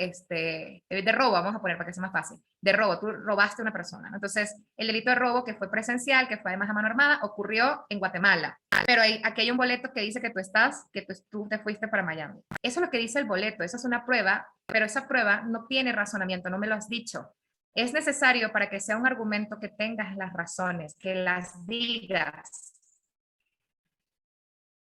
de robo, vamos a poner para que sea más fácil, de robo, tú robaste a una persona. Entonces, el delito de robo que fue presencial, que fue además a mano armada, ocurrió en Guatemala. Pero aquí hay un boleto que dice que tú te fuiste para Miami. Eso es lo que dice el boleto, eso es una prueba, pero esa prueba no tiene razonamiento, no me lo has dicho. Es necesario para que sea un argumento que tengas las razones, que las digas.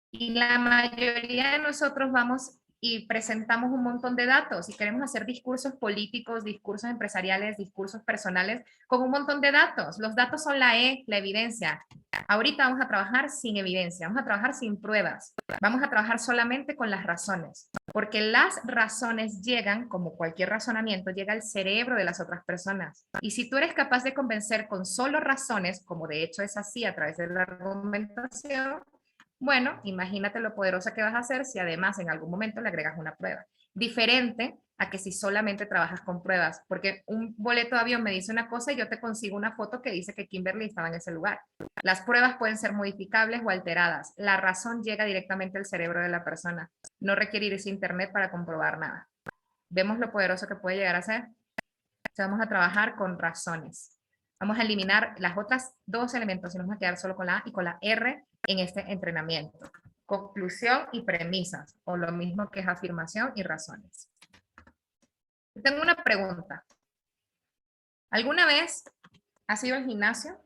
Y la mayoría de nosotros vamos y presentamos un montón de datos y queremos hacer discursos políticos, discursos empresariales, discursos personales con un montón de datos. Los datos son la evidencia. Ahorita vamos a trabajar sin evidencia, vamos a trabajar sin pruebas, vamos a trabajar solamente con las razones, porque las razones llegan, como cualquier razonamiento, llega al cerebro de las otras personas. Y si tú eres capaz de convencer con solo razones, como de hecho es así a través de la argumentación, bueno, imagínate lo poderosa que vas a hacer si además en algún momento le agregas una prueba. Diferente a que si solamente trabajas con pruebas, porque un boleto de avión me dice una cosa y yo te consigo una foto que dice que Kimberly estaba en ese lugar. Las pruebas pueden ser modificables o alteradas. La razón llega directamente al cerebro de la persona. No requiere irse a internet para comprobar nada. ¿Vemos lo poderoso que puede llegar a ser? Vamos a trabajar con razones. Vamos a eliminar las otras dos elementos y nos vamos a quedar solo con la A y con la R en este entrenamiento. Conclusión y premisas, o lo mismo que es afirmación y razones. Tengo una pregunta. ¿Alguna vez has ido al gimnasio?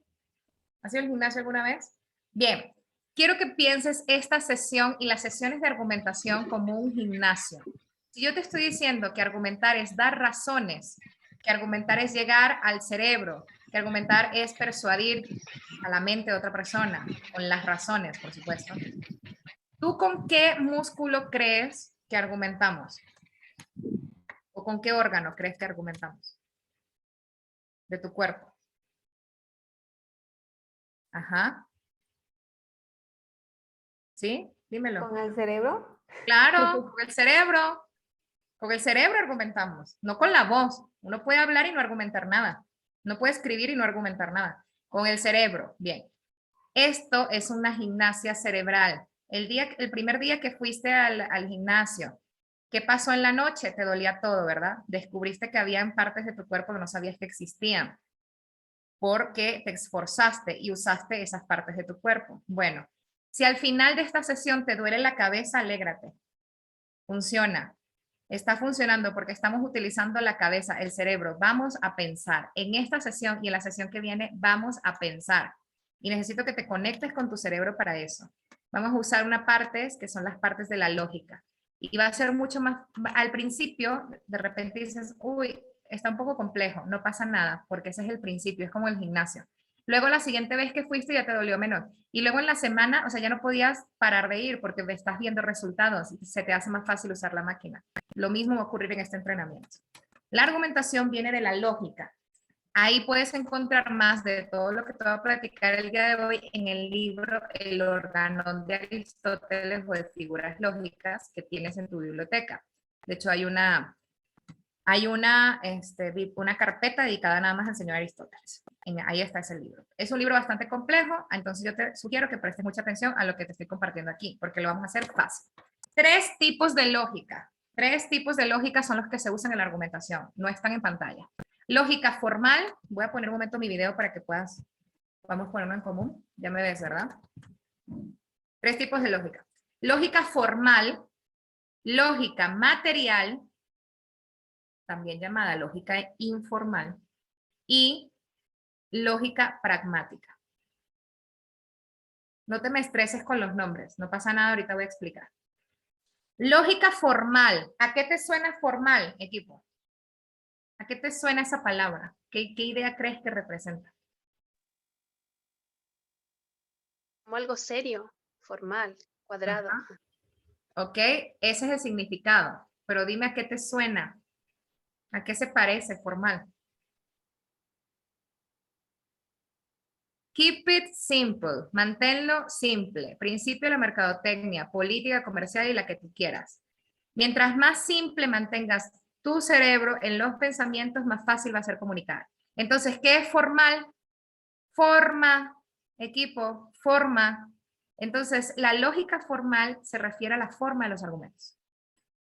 ¿Has ido al gimnasio alguna vez? Bien, quiero que pienses esta sesión y las sesiones de argumentación como un gimnasio. Si yo te estoy diciendo que argumentar es dar razones, que argumentar es llegar al cerebro, que argumentar es persuadir a la mente de otra persona, con las razones, por supuesto. ¿Tú con qué músculo crees que argumentamos? ¿O con qué órgano crees que argumentamos? De tu cuerpo. Ajá. ¿Sí? Dímelo. ¿Con el cerebro? Claro, con el cerebro. Con el cerebro argumentamos, no con la voz. Uno puede hablar y no argumentar nada. No puede escribir y no argumentar nada. Con el cerebro, bien. Esto es una gimnasia cerebral. El primer día que fuiste al gimnasio, ¿qué pasó en la noche? Te dolía todo, ¿verdad? Descubriste que había partes de tu cuerpo que no sabías que existían, porque te esforzaste y usaste esas partes de tu cuerpo. Bueno, si al final de esta sesión te duele la cabeza, alégrate. Funciona. Está funcionando porque estamos utilizando la cabeza, el cerebro. Vamos a pensar. En esta sesión y en la sesión que viene, vamos a pensar. Y necesito que te conectes con tu cerebro para eso. Vamos a usar una parte que son las partes de la lógica. Y va a ser mucho más, al principio, de repente dices, uy, está un poco complejo, no pasa nada, porque ese es el principio, es como el gimnasio. Luego la siguiente vez que fuiste ya te dolió menos. Y luego en la semana, o sea, ya no podías parar de ir porque estás viendo resultados y se te hace más fácil usar la máquina. Lo mismo va a ocurrir en este entrenamiento. La argumentación viene de la lógica. Ahí puedes encontrar más de todo lo que te voy a platicar el día de hoy en el libro El órgano de Aristóteles o de figuras lógicas que tienes en tu biblioteca. De hecho, hay una carpeta dedicada nada más al señor Aristóteles. Ahí está ese libro. Es un libro bastante complejo, entonces yo te sugiero que prestes mucha atención a lo que te estoy compartiendo aquí, porque lo vamos a hacer fácil. 3 tipos de lógica. 3 tipos de lógica son los que se usan en la argumentación. No están en pantalla. Lógica formal. Voy a poner un momento mi video para que puedas, vamos a ponerlo en común. Ya me ves, ¿verdad? 3 tipos de lógica. Lógica formal, lógica material, también llamada lógica informal, y lógica pragmática. No te me estreses con los nombres, no pasa nada, ahorita voy a explicar. Lógica formal. ¿A qué te suena formal, equipo? ¿A qué te suena esa palabra? ¿Qué idea crees que representa? Como algo serio, formal, cuadrado. Ajá. Ok, ese es el significado, pero dime a qué te suena. ¿A qué se parece formal? Keep it simple, manténlo simple. Principio de la mercadotecnia, política comercial y la que tú quieras. Mientras más simple mantengas tu cerebro en los pensamientos, más fácil va a ser comunicar. Entonces, ¿qué es formal? Forma, equipo, forma. Entonces, la lógica formal se refiere a la forma de los argumentos.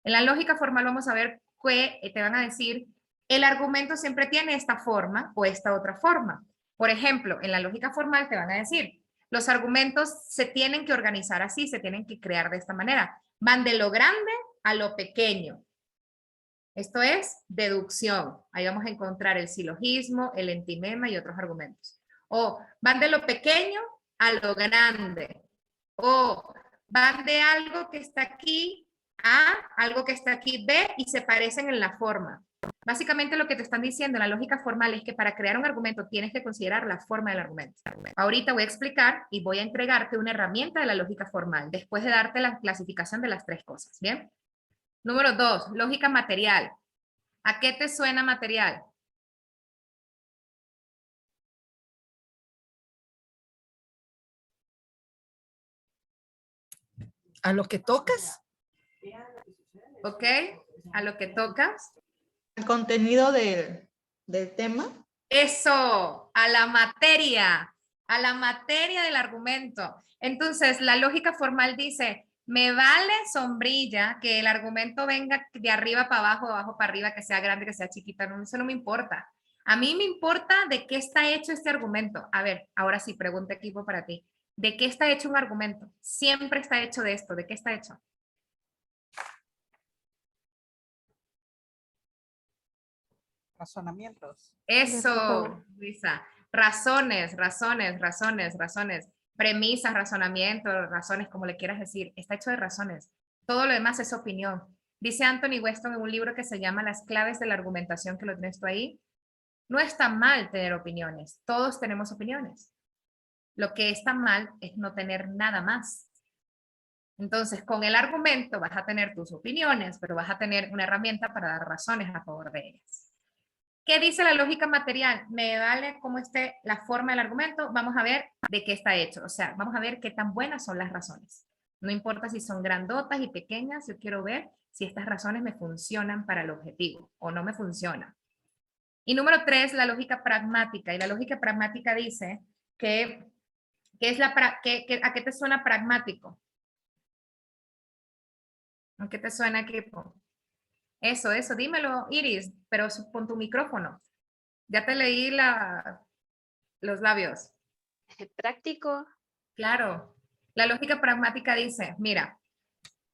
En la lógica formal vamos a ver que te van a decir, el argumento siempre tiene esta forma o esta otra forma. Por ejemplo, en la lógica formal te van a decir, los argumentos se tienen que organizar así, se tienen que crear de esta manera. Van de lo grande a lo pequeño. Esto es deducción. Ahí vamos a encontrar el silogismo, el entimema y otros argumentos. O van de lo pequeño a lo grande. O van de algo que está aquí A, algo que está aquí B y se parecen en la forma. Básicamente lo que te están diciendo en la lógica formal es que para crear un argumento tienes que considerar la forma del argumento. Ahorita voy a explicar y voy a entregarte una herramienta de la lógica formal después de darte la clasificación de las 3 cosas. ¿Bien? Número 2, lógica material. ¿A qué te suena material? ¿A lo que tocas? ¿Ok? ¿A lo que tocas? El contenido del tema. Eso, a la materia del argumento. Entonces, la lógica formal dice, me vale sombrilla que el argumento venga de arriba para abajo, de abajo para arriba, que sea grande, que sea chiquita, no, eso no me importa. A mí me importa de qué está hecho este argumento. A ver, ahora sí, pregunta equipo para ti. ¿De qué está hecho un argumento? Siempre está hecho de esto. ¿De qué está hecho? Razonamientos. Eso, Luisa. Razones. Premisas, razonamientos, razones, como le quieras decir. Está hecho de razones. Todo lo demás es opinión. Dice Anthony Weston en un libro que se llama Las claves de la argumentación, que lo tienes tú ahí. No está mal tener opiniones. Todos tenemos opiniones. Lo que está mal es no tener nada más. Entonces, con el argumento vas a tener tus opiniones, pero vas a tener una herramienta para dar razones a favor de ellas. ¿Qué dice la lógica material? Me vale cómo esté la forma del argumento, vamos a ver de qué está hecho. O sea, vamos a ver qué tan buenas son las razones. No importa si son grandotas y pequeñas, yo quiero ver si estas razones me funcionan para el objetivo o no me funcionan. Y número 3, la lógica pragmática. Y la lógica pragmática dice que ¿a qué te suena pragmático? ¿A qué te suena, equipo? Eso, dímelo, Iris, pero con tu micrófono. Ya te leí los labios. Práctico. Claro. La lógica pragmática dice, mira,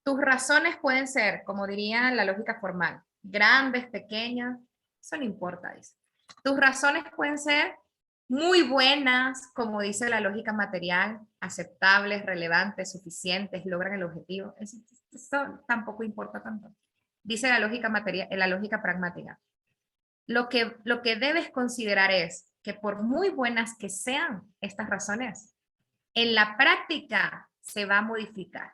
tus razones pueden ser, como diría la lógica formal, grandes, pequeñas, eso no importa, dice. Tus razones pueden ser muy buenas, como dice la lógica material, aceptables, relevantes, suficientes, logran el objetivo. Eso tampoco importa tanto. Dice la lógica material, la lógica pragmática. Lo que debes considerar es que por muy buenas que sean estas razones, en la práctica se va a modificar.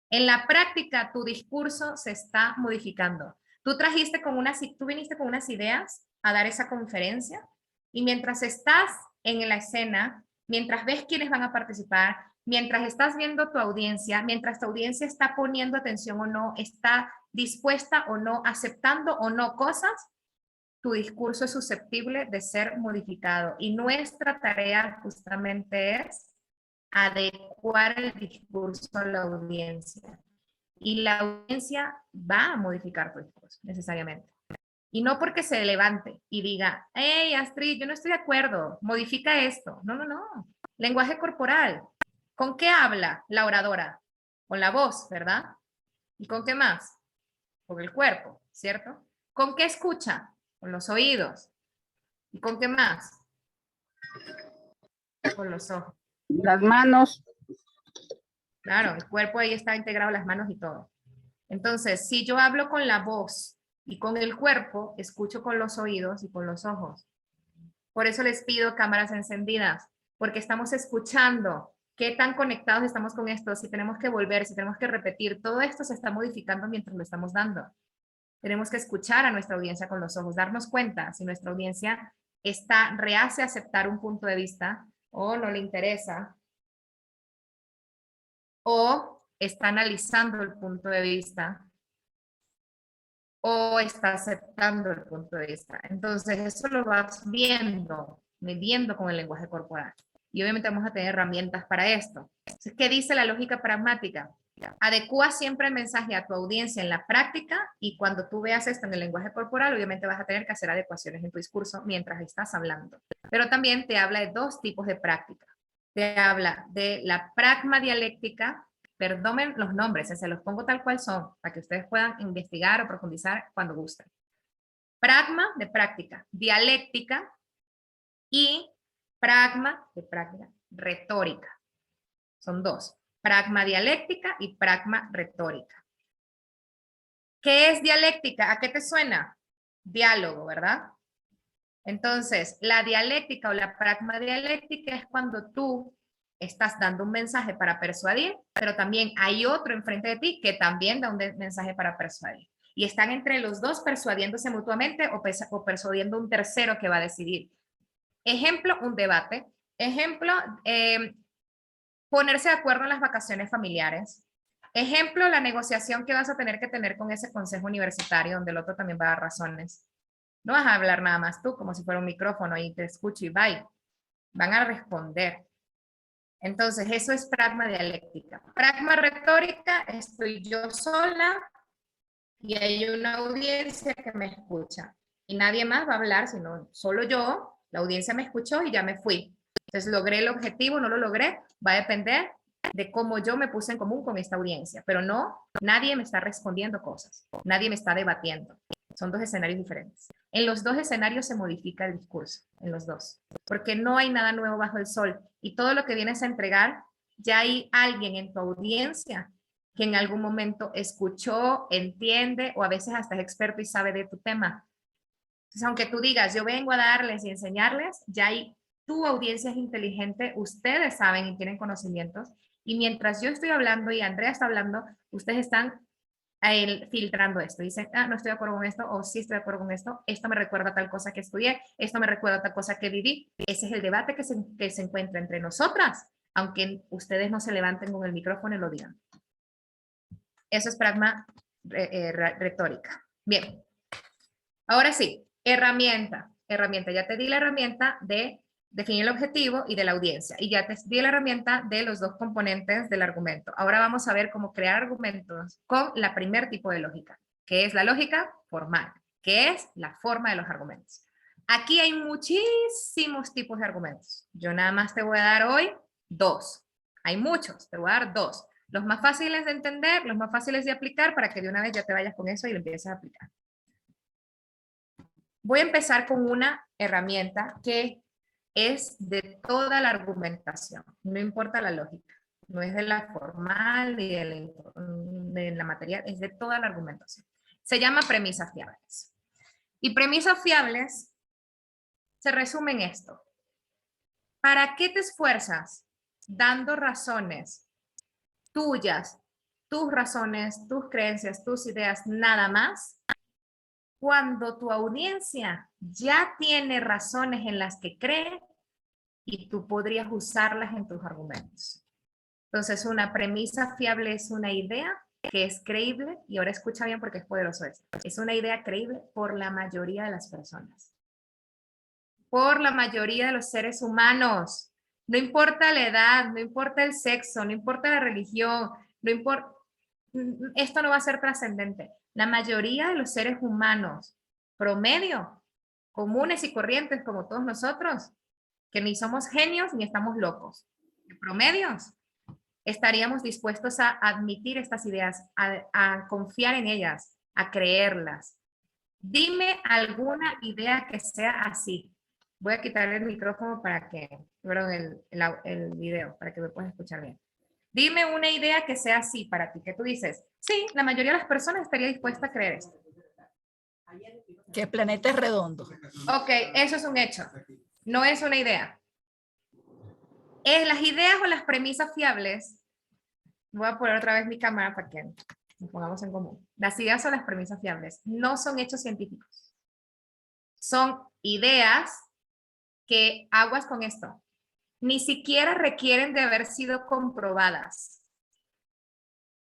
En la práctica tu discurso se está modificando. Tú viniste con unas ideas a dar esa conferencia y mientras estás en la escena, mientras ves quiénes van a participar, mientras estás viendo tu audiencia, mientras tu audiencia está poniendo atención o no, está dispuesta o no, aceptando o no cosas, tu discurso es susceptible de ser modificado. Y nuestra tarea justamente es adecuar el discurso a la audiencia. Y la audiencia va a modificar tu discurso, necesariamente. Y no porque se levante y diga, hey, Astrid, yo no estoy de acuerdo, modifica esto. No, no, no. Lenguaje corporal. ¿Con qué habla la oradora? Con la voz, ¿verdad? ¿Y con qué más? Con el cuerpo, ¿cierto? ¿Con qué escucha? Con los oídos. ¿Y con qué más? Con los ojos. Las manos. Claro, el cuerpo ahí está integrado, las manos y todo. Entonces, si yo hablo con la voz y con el cuerpo, escucho con los oídos y con los ojos. Por eso les pido cámaras encendidas, porque estamos escuchando qué tan conectados estamos con esto, si tenemos que volver, si tenemos que repetir, todo esto se está modificando mientras lo estamos dando. Tenemos que escuchar a nuestra audiencia con los ojos, darnos cuenta si nuestra audiencia está reacia a aceptar un punto de vista o no le interesa, o está analizando el punto de vista, o está aceptando el punto de vista. Entonces, eso lo vas viendo, midiendo con el lenguaje corporal. Y obviamente vamos a tener herramientas para esto. Entonces, ¿qué dice la lógica pragmática? Adecúa siempre el mensaje a tu audiencia en la práctica y cuando tú veas esto en el lenguaje corporal, obviamente vas a tener que hacer adecuaciones en tu discurso mientras estás hablando. Pero también te habla de dos tipos de práctica. Te habla de la pragma dialéctica, perdonen los nombres, se los pongo tal cual son, para que ustedes puedan investigar o profundizar cuando gusten. Pragma de práctica, dialéctica y pragma de práctica retórica. Son dos, pragma dialéctica y pragma retórica. ¿Qué es dialéctica? ¿A qué te suena? Diálogo, ¿verdad? Entonces, la dialéctica o la pragma dialéctica es cuando tú estás dando un mensaje para persuadir, pero también hay otro enfrente de ti que también da un mensaje para persuadir. Y están entre los dos persuadiéndose mutuamente o persuadiendo un tercero que va a decidir. Ejemplo, un debate. Ejemplo, ponerse de acuerdo en las vacaciones familiares. Ejemplo, la negociación que vas a tener que tener con ese consejo universitario donde el otro también va a dar razones. No vas a hablar nada más tú como si fuera un micrófono y te escucho y bye. Van a responder. Entonces, eso es pragma dialéctica. Pragma retórica, estoy yo sola y hay una audiencia que me escucha. Y nadie más va a hablar, sino solo yo, la audiencia me escuchó y ya me fui. Entonces, logré el objetivo, no lo logré, va a depender de cómo yo me puse en común con esta audiencia. Pero no, nadie me está respondiendo cosas, nadie me está debatiendo. Son dos escenarios diferentes. En los dos escenarios se modifica el discurso, en los dos, porque no hay nada nuevo bajo el sol y todo lo que vienes a entregar, ya hay alguien en tu audiencia que en algún momento escuchó, entiende o a veces hasta es experto y sabe de tu tema. Entonces, aunque tú digas, yo vengo a darles y enseñarles, ya hay, tu audiencia es inteligente, ustedes saben y tienen conocimientos Y mientras yo estoy hablando y Andrea está hablando, ustedes están filtrando esto. Dicen, no estoy de acuerdo con esto, o sí estoy de acuerdo con esto me recuerda a tal cosa que estudié, esto me recuerda a tal cosa que viví. Ese es el debate que se encuentra entre nosotras, aunque ustedes no se levanten con el micrófono y lo digan. Eso es pragma retórica. Bien. Ahora sí, herramienta. Ya te di la herramienta de definir el objetivo y de la audiencia. Y ya te di la herramienta de los dos componentes del argumento. Ahora vamos a ver cómo crear argumentos con la primer tipo de lógica, que es la lógica formal, que es la forma de los argumentos. Aquí hay muchísimos tipos de argumentos. Yo nada más te voy a dar hoy 2. Hay muchos, te voy a dar 2. Los más fáciles de entender, los más fáciles de aplicar, para que de una vez ya te vayas con eso y lo empieces a aplicar. Voy a empezar con una herramienta que es de toda la argumentación, no importa la lógica, no es de la formal ni de la material, es de toda la argumentación. Se llama premisas fiables. Y premisas fiables se resume en esto. ¿Para qué te esfuerzas dando razones tuyas, tus razones, tus creencias, tus ideas, nada más, cuando tu audiencia ya tiene razones en las que cree y tú podrías usarlas en tus argumentos? Entonces, una premisa fiable es una idea que es creíble, y ahora escucha bien porque es poderoso esto. Es una idea creíble por la mayoría de las personas. Por la mayoría de los seres humanos. No importa la edad, no importa el sexo, no importa la religión, no importa. Esto no va a ser trascendente. La mayoría de los seres humanos, promedio, comunes y corrientes como todos nosotros, que ni somos genios ni estamos locos, promedios, estaríamos dispuestos a admitir estas ideas, a confiar en ellas, a creerlas. Dime alguna idea que sea así. Voy a quitar el micrófono para que, perdón, el video, para que me puedas escuchar bien. Dime una idea que sea así para ti, que tú dices, sí, la mayoría de las personas estaría dispuesta a creer esto. Que el planeta es redondo. Ok, eso es un hecho, no es una idea. Las ideas o las premisas fiables, voy a poner otra vez mi cámara para que nos pongamos en común. Las ideas o las premisas fiables no son hechos científicos. Son ideas que, aguas con esto, ni siquiera requieren de haber sido comprobadas.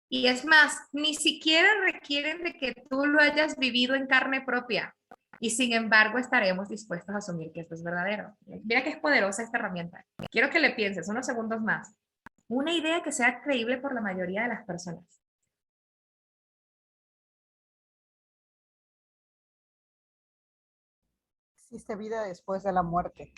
Y es más, ni siquiera requieren de que tú lo hayas vivido en carne propia. Y sin embargo, estaremos dispuestos a asumir que esto es verdadero. Mira que es poderosa esta herramienta. Quiero que le pienses unos segundos más. Una idea que sea creíble por la mayoría de las personas. Existe vida después de la muerte.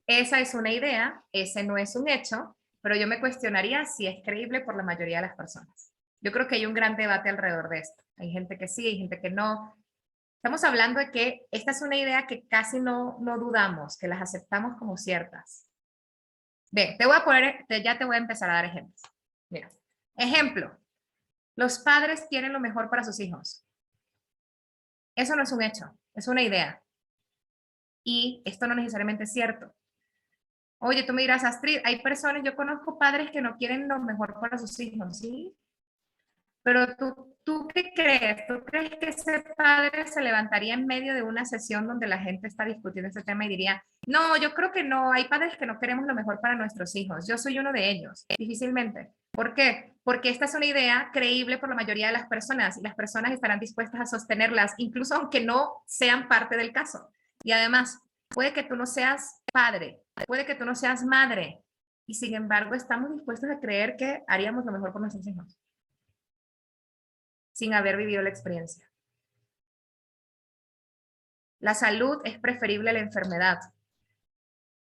Esa es una idea, ese no es un hecho, pero yo me cuestionaría si es creíble por la mayoría de las personas. Yo creo que hay un gran debate alrededor de esto. Hay gente que sí, hay gente que no. Estamos hablando de que esta es una idea que casi no dudamos, que las aceptamos como ciertas. Bien, ya te voy a empezar a dar ejemplos. Mira, ejemplo, los padres quieren lo mejor para sus hijos. Eso no es un hecho, es una idea. Y esto no necesariamente es cierto. Oye, tú me dirás, Astrid, hay personas, yo conozco padres que no quieren lo mejor para sus hijos, ¿sí? Pero ¿tú qué crees? ¿Tú crees que ese padre se levantaría en medio de una sesión donde la gente está discutiendo ese tema y diría, no, yo creo que no, hay padres que no queremos lo mejor para nuestros hijos, yo soy uno de ellos? Difícilmente. ¿Por qué? Porque esta es una idea creíble por la mayoría de las personas y las personas estarán dispuestas a sostenerlas, incluso aunque no sean parte del caso. Y además, puede que tú no seas padre, puede que tú no seas madre, y sin embargo estamos dispuestos a creer que haríamos lo mejor por nuestros hijos, sin haber vivido la experiencia. La salud es preferible a la enfermedad,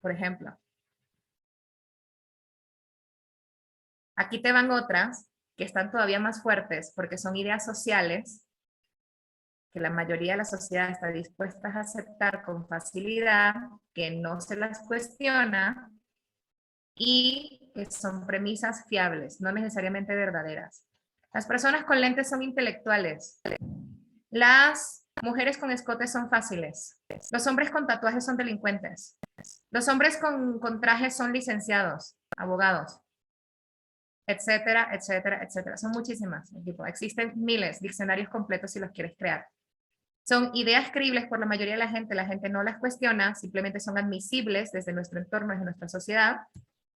por ejemplo. Aquí te van otras que están todavía más fuertes porque son ideas sociales que la mayoría de la sociedad está dispuesta a aceptar con facilidad, que no se las cuestiona y que son premisas fiables, no necesariamente verdaderas. Las personas con lentes son intelectuales. Las mujeres con escotes son fáciles. Los hombres con tatuajes son delincuentes. Los hombres con trajes son licenciados, abogados. etcétera, etcétera, etcétera. Son muchísimas. Equipo. Existen miles, diccionarios completos si los quieres crear. Son ideas creíbles por la mayoría de la gente no las cuestiona, simplemente son admisibles desde nuestro entorno, desde nuestra sociedad,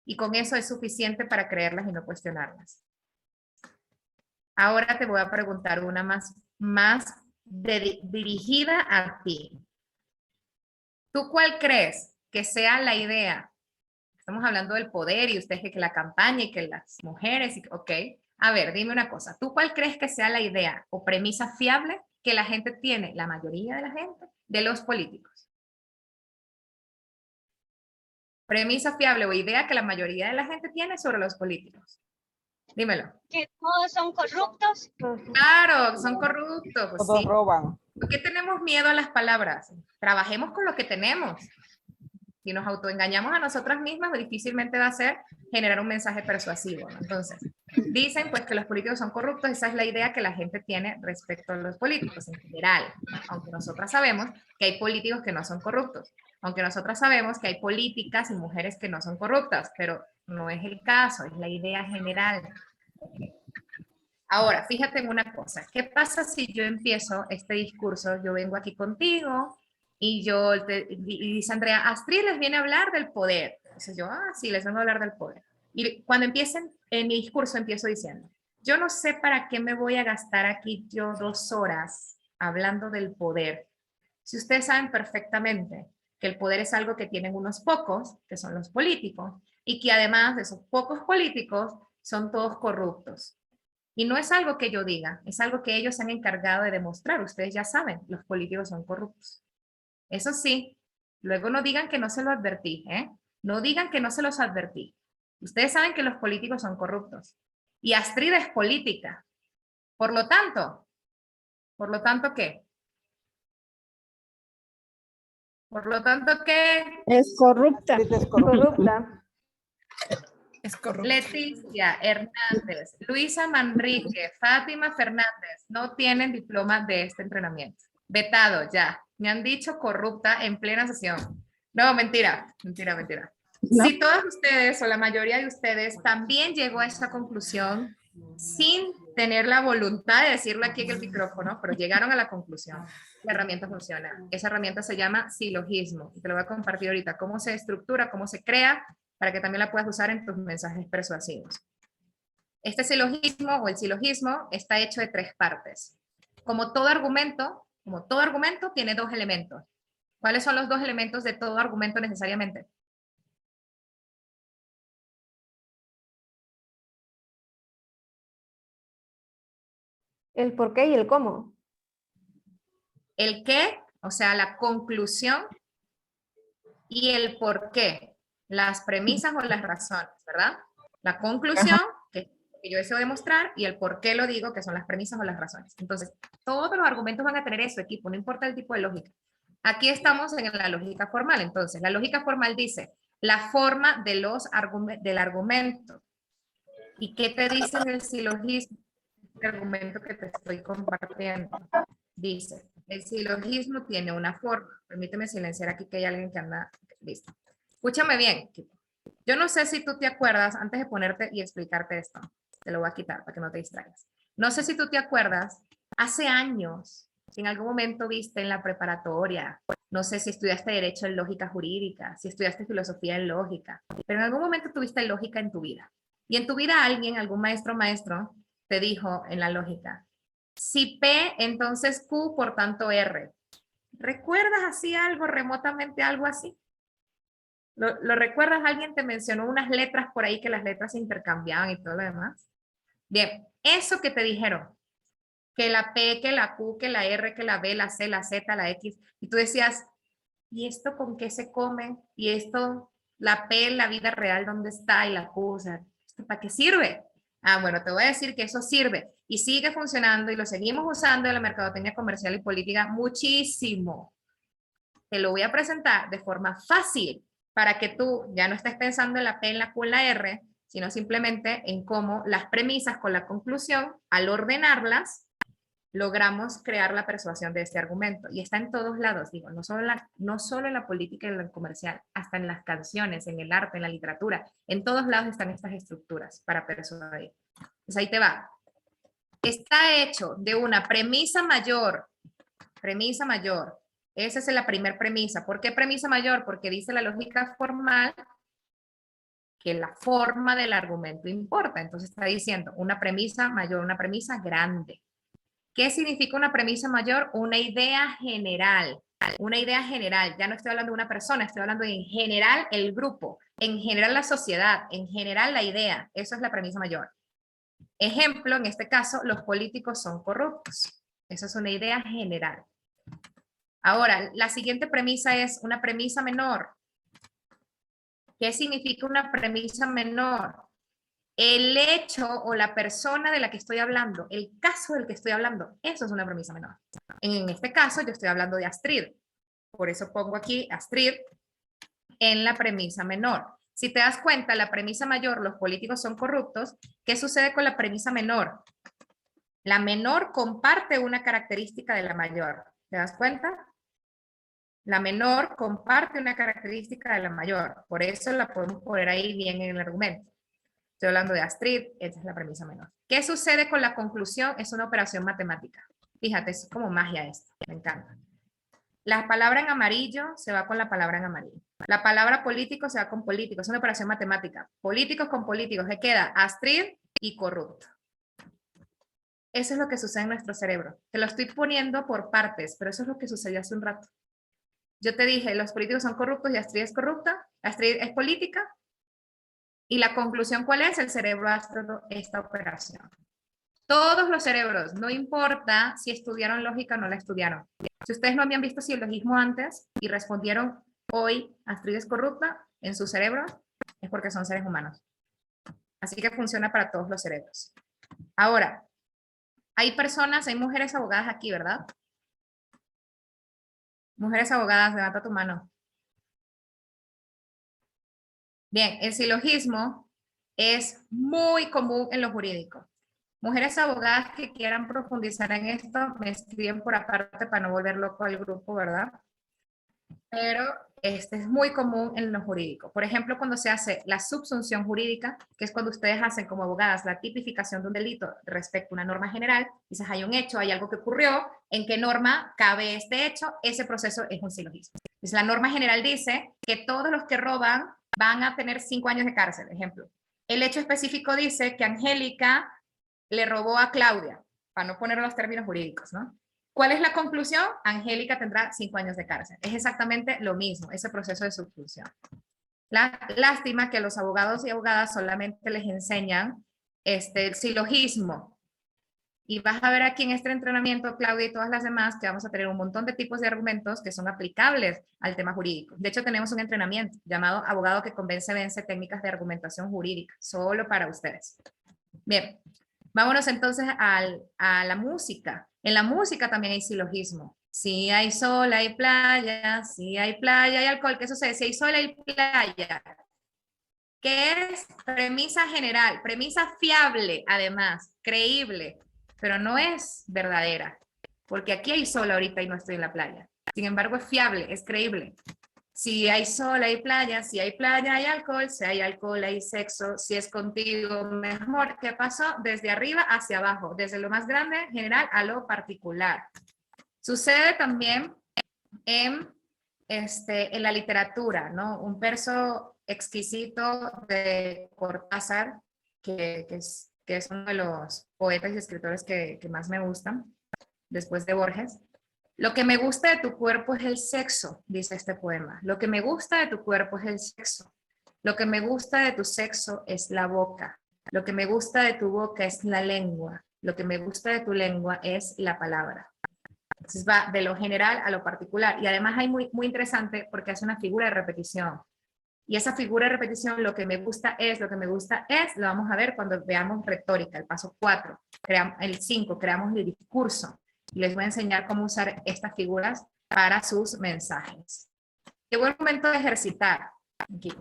y con eso es suficiente para creerlas y no cuestionarlas. Ahora te voy a preguntar una más dirigida a ti. ¿Tú cuál crees que sea la idea? Estamos hablando del poder y usted que la campaña y que las mujeres, ok. A ver, dime una cosa. ¿Tú cuál crees que sea la idea o premisa fiable que la gente tiene, la mayoría de la gente, de los políticos? Premisa fiable o idea que la mayoría de la gente tiene sobre los políticos. Dímelo. Que todos son corruptos. Claro, son corruptos. Pues Todos sí. roban. ¿Por qué tenemos miedo a las palabras? Trabajemos con lo que tenemos. Si nos autoengañamos a nosotras mismas, difícilmente va a ser generar un mensaje persuasivo, ¿no? Entonces, dicen pues que los políticos son corruptos. Esa es la idea que la gente tiene respecto a los políticos en general, aunque nosotras sabemos que hay políticos que no son corruptos, aunque nosotras sabemos que hay políticas y mujeres que no son corruptas, pero no es el caso, es la idea general. Ahora, fíjate en una cosa, ¿qué pasa si yo empiezo este discurso? Yo vengo aquí contigo y y dice Andrea, Astrid les viene a hablar del poder. Entonces yo, sí, les vengo a hablar del poder. Y cuando empiecen, en mi discurso empiezo diciendo, yo no sé para qué me voy a gastar aquí yo 2 horas hablando del poder. Si ustedes saben perfectamente que el poder es algo que tienen unos pocos, que son los políticos, y que además de esos pocos políticos, son todos corruptos. Y no es algo que yo diga, es algo que ellos se han encargado de demostrar. Ustedes ya saben, los políticos son corruptos. Eso sí, luego no digan que no se lo advertí, ¿eh? No digan que no se los advertí. Ustedes saben que los políticos son corruptos. Y Astrid es política. Por lo tanto, ¿qué? Por lo tanto, ¿qué? Es corrupta. Sí, es corrupto. Corrupta. Es corrupto. Leticia Hernández, Luisa Manrique, Fátima Fernández no tienen diploma de este entrenamiento. Vetado, ya. Me han dicho corrupta en plena sesión. No, mentira. ¿No? Si todos ustedes o la mayoría de ustedes también llegó a esa conclusión sin tener la voluntad de decirlo aquí en el micrófono, pero llegaron a la conclusión, la herramienta funciona. Esa herramienta se llama silogismo. Y te lo voy a compartir ahorita, cómo se estructura, cómo se crea, para que también la puedas usar en tus mensajes persuasivos. Este silogismo o el silogismo está hecho de 3 partes. Como todo argumento tiene 2 elementos. ¿Cuáles son los 2 elementos de todo argumento necesariamente? El por qué y el cómo. El qué, o sea, la conclusión, y el por qué, las premisas o las razones, ¿verdad? La conclusión, que yo deseo demostrar, y el por qué lo digo, que son las premisas o las razones. Entonces, todos los argumentos van a tener eso, equipo, no importa el tipo de lógica. Aquí estamos en la lógica formal. Entonces, la lógica formal dice la forma de del argumento. ¿Y qué te dice el silogismo? El argumento que te estoy compartiendo. Dice, el silogismo tiene una forma. Permíteme silenciar aquí que hay alguien que anda. Listo. Escúchame bien. Yo no sé si tú te acuerdas, antes de ponerte y explicarte esto, te lo voy a quitar para que no te distraigas. No sé si tú te acuerdas, hace años, si en algún momento viste en la preparatoria, no sé si estudiaste Derecho en Lógica Jurídica, si estudiaste Filosofía en Lógica, pero en algún momento tuviste lógica en tu vida. Y en tu vida alguien, algún maestro, te dijo en la lógica, si P, entonces Q, por tanto R. ¿Recuerdas así algo, remotamente algo así? ¿Lo recuerdas? Alguien te mencionó unas letras por ahí que las letras se intercambiaban y todo lo demás. Bien, eso que te dijeron, que la P, que la Q, que la R, que la B, la C, la Z, la X, y tú decías, ¿y esto con qué se come? ¿Y esto, la P, la vida real, dónde está? Y la Q, o sea, ¿para qué sirve? Ah, bueno, te voy a decir que eso sirve y sigue funcionando y lo seguimos usando en la mercadotecnia comercial y política muchísimo. Te lo voy a presentar de forma fácil para que tú ya no estés pensando en la P, en la Q, en la R, sino simplemente en cómo las premisas con la conclusión, al ordenarlas, logramos crear la persuasión de este argumento. Y está en todos lados, digo, no solo en la política y en la comercial, hasta en las canciones, en el arte, en la literatura. En todos lados están estas estructuras para persuadir. Pues ahí te va. Está hecho de una premisa mayor. Premisa mayor. Esa es la primera premisa. ¿Por qué premisa mayor? Porque dice la lógica formal que la forma del argumento importa. Entonces está diciendo una premisa mayor, una premisa grande. ¿Qué significa una premisa mayor? Una idea general. Una idea general. Ya no estoy hablando de una persona, estoy hablando de en general el grupo, en general la sociedad, en general la idea. Eso es la premisa mayor. Ejemplo, en este caso, los políticos son corruptos. Esa es una idea general. Ahora, la siguiente premisa es una premisa menor. ¿Qué significa una premisa menor? El hecho o la persona de la que estoy hablando, el caso del que estoy hablando, eso es una premisa menor. En este caso, yo estoy hablando de Astrid. Por eso pongo aquí Astrid en la premisa menor. Si te das cuenta, la premisa mayor, los políticos son corruptos. ¿Qué sucede con la premisa menor? La menor comparte una característica de la mayor. ¿Te das cuenta? La menor comparte una característica de la mayor. Por eso la podemos poner ahí bien en el argumento. Estoy hablando de Astrid, esta es la premisa menor. ¿Qué sucede con la conclusión? Es una operación matemática. Fíjate, es como magia esto, me encanta. La palabra en amarillo se va con la palabra en amarillo. La palabra político se va con político, es una operación matemática. Políticos con políticos, se queda Astrid y corrupto. Eso es lo que sucede en nuestro cerebro. Te lo estoy poniendo por partes, pero eso es lo que sucedió hace un rato. Yo te dije, los políticos son corruptos y Astrid es corrupta, Astrid es política. Y la conclusión, ¿cuál es? El cerebro hace esta operación. Todos los cerebros, no importa si estudiaron lógica o no la estudiaron. Si ustedes no habían visto silogismo antes y respondieron hoy, Astrid es corrupta, en su cerebro, es porque son seres humanos. Así que funciona para todos los cerebros. Ahora, hay personas, hay mujeres abogadas aquí, ¿verdad? Mujeres abogadas, levanta tu mano. Bien, el silogismo es muy común en lo jurídico. Mujeres abogadas que quieran profundizar en esto, me escriben por aparte para no volver loco al grupo, ¿verdad? Pero este es muy común en lo jurídico. Por ejemplo, cuando se hace la subsunción jurídica, que es cuando ustedes hacen como abogadas la tipificación de un delito respecto a una norma general, dices, hay un hecho, hay algo que ocurrió, ¿en qué norma cabe este hecho? Ese proceso es un silogismo. Entonces, la norma general dice que todos los que roban van a tener 5 años de cárcel, ejemplo. El hecho específico dice que Angélica le robó a Claudia, para no poner los términos jurídicos, ¿no? ¿Cuál es la conclusión? Angélica tendrá 5 años de cárcel. Es exactamente lo mismo, ese proceso de subsunción. Lástima que los abogados y abogadas solamente les enseñan el silogismo. Y vas a ver aquí en este entrenamiento, Claudia y todas las demás, que vamos a tener un montón de tipos de argumentos que son aplicables al tema jurídico. De hecho, tenemos un entrenamiento llamado Abogado que convence, vence, técnicas de argumentación jurídica, solo para ustedes. Bien, vámonos entonces a la música. En la música también hay silogismo. Si hay sol, hay playa. Si hay playa, hay alcohol. ¿Qué sucede? Si hay sol, hay playa. ¿Qué es? Premisa general, premisa fiable, además, creíble, pero no es verdadera, porque aquí hay sol ahorita y no estoy en la playa. Sin embargo, es fiable, es creíble. Si hay sol, hay playa. Si hay playa, hay alcohol. Si hay alcohol, hay sexo. Si es contigo, mejor. ¿Qué pasó? Desde arriba hacia abajo, desde lo más grande, general, a lo particular. Sucede también en la literatura, ¿no? Un verso exquisito de Cortázar, que es uno de los poetas y escritores que más me gustan, después de Borges. Lo que me gusta de tu cuerpo es el sexo, dice este poema. Lo que me gusta de tu cuerpo es el sexo. Lo que me gusta de tu sexo es la boca. Lo que me gusta de tu boca es la lengua. Lo que me gusta de tu lengua es la palabra. Entonces va de lo general a lo particular. Y además hay muy muy porque hace una figura de repetición. Y esa figura de repetición, lo que me gusta es, lo que me gusta es, lo vamos a ver cuando veamos retórica, el paso 4. El 5, creamos el discurso. Y les voy a enseñar cómo usar estas figuras para sus mensajes. Llegó el momento de ejercitar. Aquí.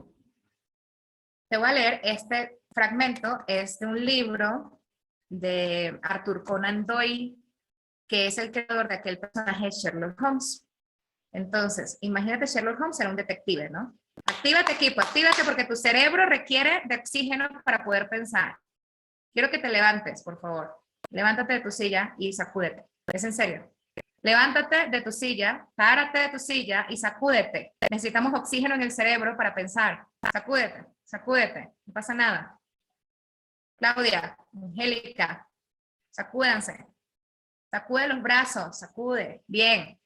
Te voy a leer este fragmento, es de un libro de Arthur Conan Doyle, que es el creador de aquel personaje Sherlock Holmes. Entonces, imagínate Sherlock Holmes era un detective, ¿no? Actívate, equipo, actívate porque tu cerebro requiere de oxígeno para poder pensar. Quiero que te levantes, por favor. Levántate de tu silla y sacúdete. Es en serio. Levántate de tu silla, párate de tu silla y sacúdete. Necesitamos oxígeno en el cerebro para pensar. Sacúdete, sacúdete. No pasa nada. Claudia, Angélica, sacúdanse. Sacude los brazos, sacude. Bien.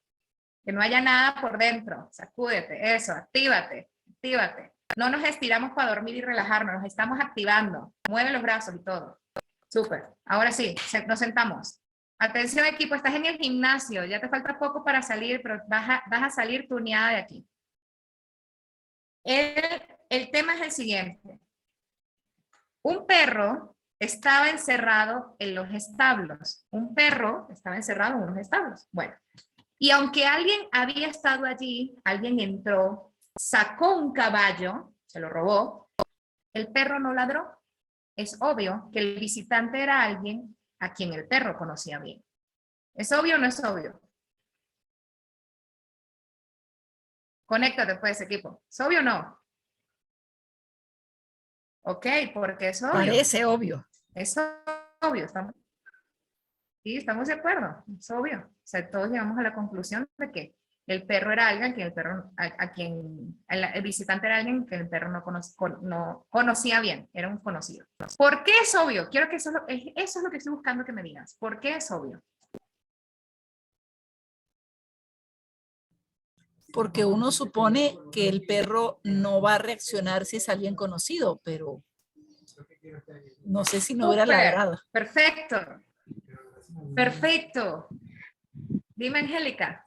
Que no haya nada por dentro. Sacúdete. Eso, actívate, actívate. No nos estiramos para dormir y relajarnos, nos estamos activando. Mueve los brazos y todo. Súper. Ahora sí, nos sentamos. Atención equipo, estás en el gimnasio, ya te falta poco para salir, pero vas a salir tuneada de aquí. El tema es el siguiente. Un perro estaba encerrado en los establos. Un perro estaba encerrado en unos establos. Bueno, y aunque alguien había estado allí, alguien entró, sacó un caballo, se lo robó, el perro no ladró. Es obvio que el visitante era alguien a quien el perro conocía bien. ¿Es obvio o no es obvio? Conéctate pues, equipo. ¿Es obvio o no? Ok, porque es obvio. Parece obvio. Es obvio. Sí, estamos de acuerdo. Es obvio. O sea, todos llegamos a la conclusión de que el perro era alguien que el visitante era alguien que el perro no conocía bien, era un conocido. ¿Por qué es obvio? Quiero que eso es lo que estoy buscando que me digas. ¿Por qué es obvio? Porque uno supone que el perro no va a reaccionar si es alguien conocido, pero no sé si no hubiera ladrado. Perfecto. Perfecto. Dime, Angélica.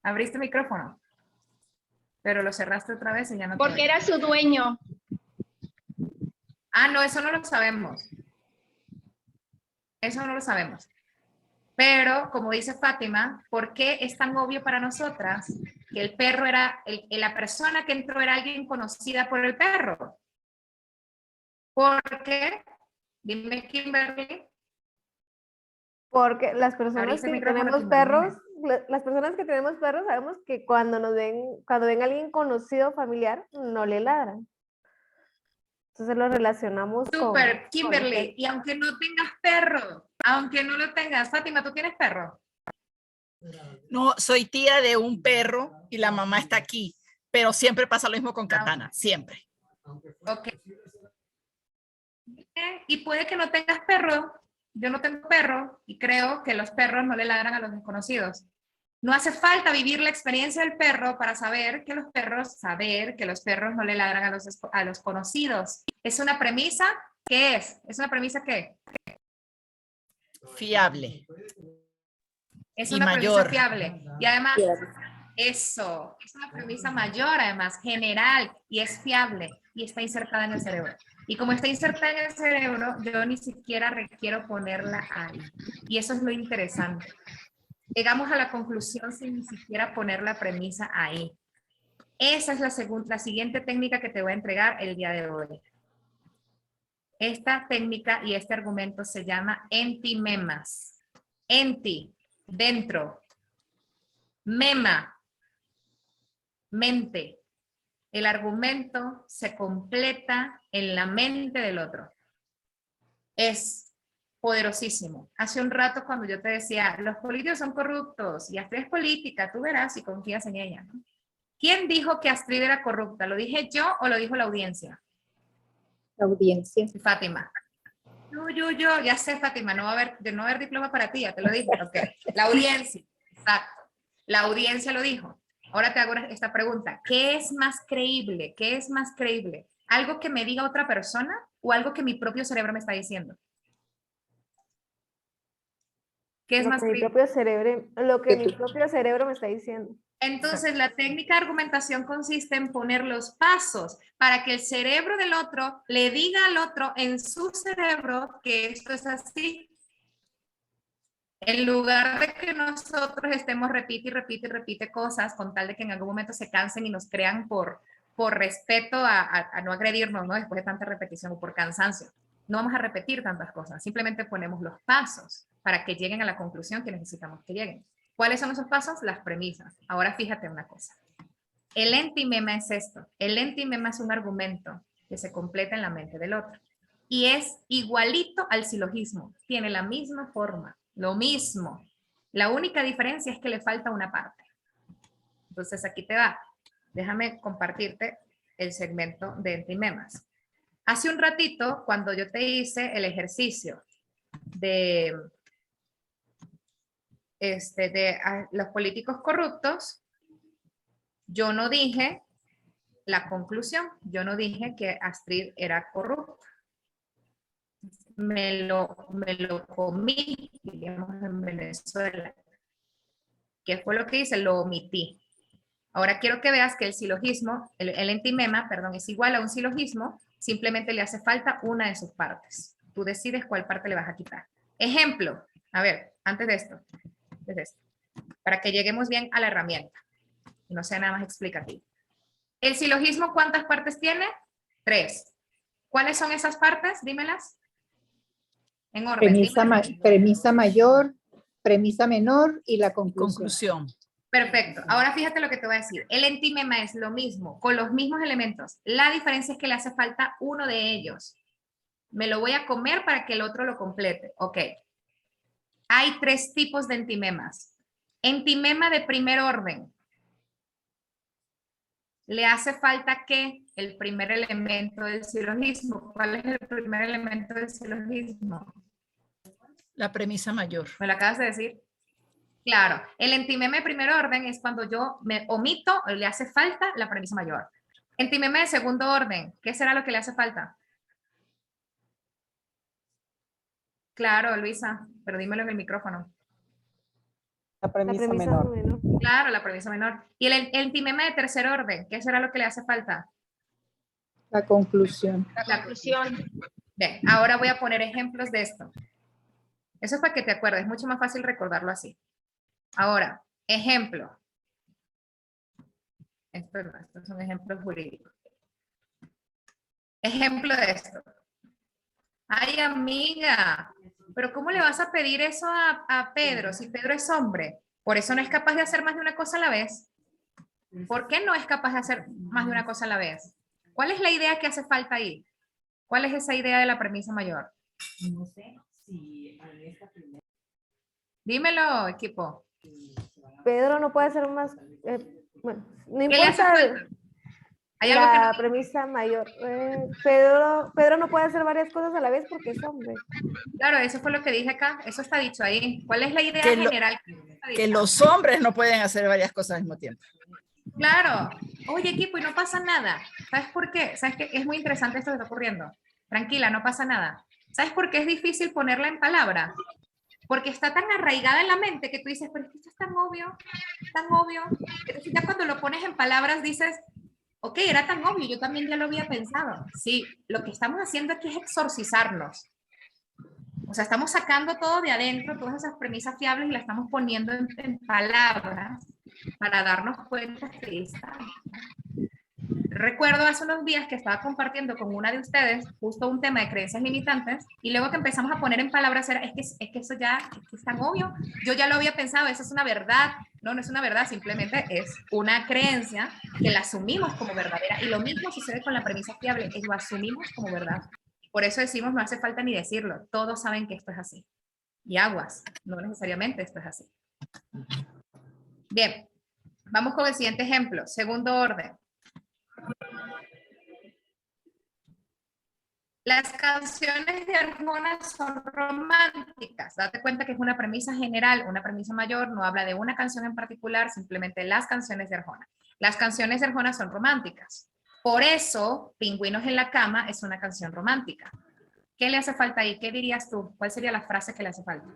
Abriste el micrófono, pero lo cerraste otra vez y ya no. Porque era su dueño. Ah, no, eso no lo sabemos. Eso no lo sabemos. Pero, como dice Fátima, ¿por qué es tan obvio para nosotras que el perro era, la persona que entró era alguien conocida por el perro? Porque, dime, Kimberly. Porque las personas que tenemos perros, sabemos que cuando ven a alguien conocido, familiar, no le ladran. Entonces lo relacionamos Súper, Kimberly. Y aunque no tengas perro, aunque no lo tengas, Fátima, ¿tú tienes perro? No, soy tía de un perro y la mamá está aquí, pero siempre pasa lo mismo con Katana, siempre. Ok. Y puede que no tengas perro. Yo no tengo perro y creo que los perros no le ladran a los desconocidos. No hace falta vivir la experiencia del perro para saber que los perros no le ladran a los conocidos. Es una premisa, ¿qué es? ¿Es una premisa qué? Fiable. Es y una mayor. Premisa fiable. Y además, eso, es una premisa mayor además, general, y es fiable, y está insertada en el cerebro. Y como está insertada en el cerebro, yo ni siquiera requiero ponerla ahí. Y eso es lo interesante. Llegamos a la conclusión sin ni siquiera poner la premisa ahí. Esa es la siguiente técnica que te voy a entregar el día de hoy. Esta técnica y este argumento se llama entimemas. Enti, dentro. Mema, mente. El argumento se completa en la mente del otro. Es poderosísimo. Hace un rato cuando yo te decía, los políticos son corruptos y Astrid es política, tú verás si confías en ella, ¿no? ¿Quién dijo que Astrid era corrupta? ¿Lo dije yo o lo dijo la audiencia? La audiencia. Fátima. Yo, ya sé, Fátima, no va a haber diploma para ti, ya te lo dije. Okay. La audiencia, exacto. La audiencia lo dijo. Ahora te hago esta pregunta. ¿Qué es más creíble? ¿Qué es más creíble? ¿Algo que me diga otra persona o algo que mi propio cerebro me está diciendo? ¿Qué es más creíble? Lo que mi propio cerebro me está diciendo. Entonces, la técnica de argumentación consiste en poner los pasos para que el cerebro del otro le diga al otro en su cerebro que esto es así. En lugar de que nosotros estemos repite cosas con tal de que en algún momento se cansen y nos crean por respeto a no agredirnos, ¿no? Después de tanta repetición o por cansancio. No vamos a repetir tantas cosas, simplemente ponemos los pasos para que lleguen a la conclusión que necesitamos que lleguen. ¿Cuáles son esos pasos? Las premisas. Ahora fíjate una cosa. El entimema es esto. El entimema es un argumento que se completa en la mente del otro. Y es igualito al silogismo. Tiene la misma forma, lo mismo. La única diferencia es que le falta una parte. Entonces aquí te va. Déjame compartirte el segmento de entimemas. Hace un ratito, cuando yo te hice el ejercicio de los políticos corruptos, yo no dije la conclusión, yo no dije que Astrid era corrupta. Me lo comí, digamos, en Venezuela. ¿Qué fue lo que hice? Lo omití. Ahora quiero que veas que el silogismo, el entimema, perdón, es igual a un silogismo, simplemente le hace falta una de sus partes. Tú decides cuál parte le vas a quitar. Ejemplo, a ver, antes de esto, para que lleguemos bien a la herramienta y no sea nada más explicativo. ¿El silogismo cuántas partes tiene? 3. ¿Cuáles son esas partes? Dímelas. En orden. Premisa mayor, premisa menor y la Conclusión. Perfecto. Ahora fíjate lo que te voy a decir. El entimema es lo mismo, con los mismos elementos. La diferencia es que le hace falta uno de ellos. Me lo voy a comer para que el otro lo complete. Ok. Hay 3 tipos de entimemas. Entimema de primer orden. Le hace falta que el primer elemento del silogismo. ¿Cuál es el primer elemento del silogismo? La premisa mayor. ¿Me lo acabas de decir? Claro. El entimema de primer orden es cuando yo me omito o le hace falta la premisa mayor. Entimema de segundo orden. ¿Qué será lo que le hace falta? Claro, Luisa, pero dímelo en el micrófono. La premisa menor. Claro, la premisa menor. Y el entimema de tercer orden, ¿qué será lo que le hace falta? La conclusión. La conclusión. Bien, ahora voy a poner ejemplos de esto. Eso es para que te acuerdes, es mucho más fácil recordarlo así. Ahora, ejemplo. Estos son ejemplos jurídicos. Ejemplo de esto. Ay, amiga, pero ¿cómo le vas a pedir eso a Pedro si Pedro es hombre? Por eso no es capaz de hacer más de una cosa a la vez. ¿Por qué no es capaz de hacer más de una cosa a la vez? ¿Cuál es la idea que hace falta ahí? ¿Cuál es esa idea de la premisa mayor? No sé si en esta primera. Dímelo, equipo. Pedro no puede hacer más, bueno, no ¿Qué le hace importa falta? ¿Hay algo que la no- premisa mayor. Pedro no puede hacer varias cosas a la vez porque es hombre. Claro, eso fue lo que dije acá. Eso está dicho ahí. ¿Cuál es la idea Que lo- general? Que los hombres no pueden hacer varias cosas al mismo tiempo. Claro. Oye, equipo, y no pasa nada. ¿Sabes por qué? ¿Sabes qué? Es muy interesante esto que está ocurriendo. Tranquila, no pasa nada. ¿Sabes por qué es difícil ponerla en palabras? Porque está tan arraigada en la mente que tú dices, pero es que esto es tan obvio, tan obvio. Entonces ya cuando lo pones en palabras dices, ok, era tan obvio, yo también ya lo había pensado. Sí, lo que estamos haciendo aquí es exorcizarnos. O sea, estamos sacando todo de adentro, todas esas premisas fiables y las estamos poniendo en palabras para darnos cuenta que está. Recuerdo hace unos días que estaba compartiendo con una de ustedes justo un tema de creencias limitantes y luego que empezamos a poner en palabras era, es que eso ya es tan obvio, yo ya lo había pensado, eso es una verdad. No, no es una verdad, simplemente es una creencia que la asumimos como verdadera y lo mismo sucede con la premisa fiable, es lo asumimos como verdad. Por eso decimos, no hace falta ni decirlo, todos saben que esto es así. Y aguas, no necesariamente esto es así. Bien, vamos con el siguiente ejemplo, segundo orden. Las canciones de Arjona son románticas. Date cuenta que es una premisa general, una premisa mayor, no habla de una canción en particular, simplemente las canciones de Arjona. Las canciones de Arjona son románticas. Por eso, Pingüinos en la cama es una canción romántica. ¿Qué le hace falta ahí? ¿Qué dirías tú? ¿Cuál sería la frase que le hace falta?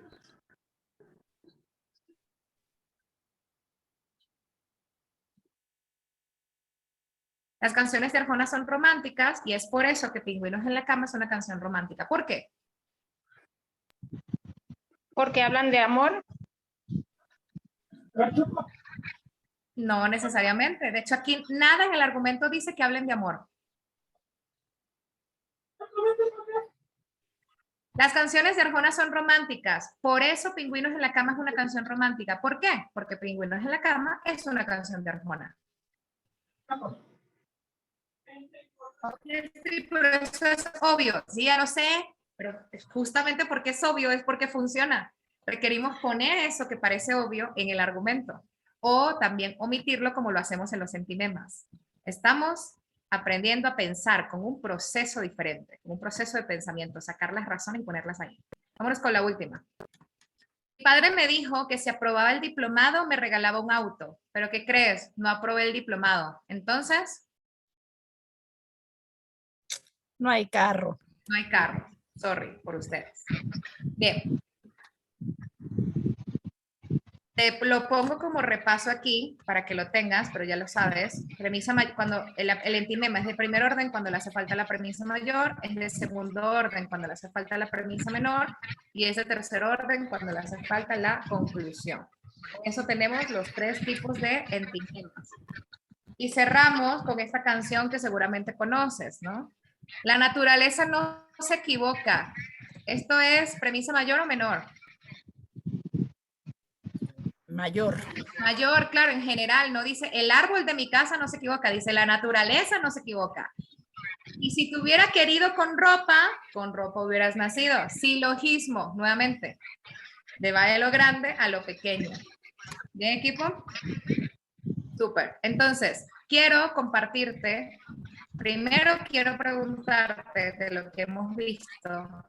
Las canciones de Arjona son románticas y es por eso que Pingüinos en la cama es una canción romántica. ¿Por qué? Porque hablan de amor. No necesariamente. De hecho, aquí nada en el argumento dice que hablen de amor. Las canciones de Arjona son románticas, por eso Pingüinos en la cama es una canción romántica. ¿Por qué? Porque Pingüinos en la cama es una canción de Arjona. Sí, pero eso es obvio, sí, ya lo sé, pero justamente porque es obvio es porque funciona. Requerimos poner eso que parece obvio en el argumento o también omitirlo como lo hacemos en los entimemas. Estamos aprendiendo a pensar con un proceso diferente, con un proceso de pensamiento, sacar las razones y ponerlas ahí. Vámonos con la última. Mi padre me dijo que si aprobaba el diplomado me regalaba un auto, pero ¿qué crees? No aprobé el diplomado. Entonces, No hay carro. no hay carro. Sorry por ustedes. Bien. Te lo pongo como repaso aquí para que lo tengas, pero ya lo sabes. Premisa cuando el entimema es de primer orden cuando le hace falta la premisa mayor, es de segundo orden cuando le hace falta la premisa menor y es de tercer orden cuando le hace falta la conclusión. Con eso tenemos los 3 tipos de entimemas. Y cerramos con esta canción que seguramente conoces, ¿no? La naturaleza no se equivoca. ¿Esto es premisa mayor o menor? Mayor. Mayor, claro, en general, no dice el árbol de mi casa no se equivoca, dice la naturaleza no se equivoca. Y si te hubiera querido con ropa hubieras nacido. Silogismo, nuevamente, de va de lo grande a lo pequeño. ¿Bien, equipo? Súper. Entonces, quiero compartirte, primero quiero preguntarte de lo que hemos visto,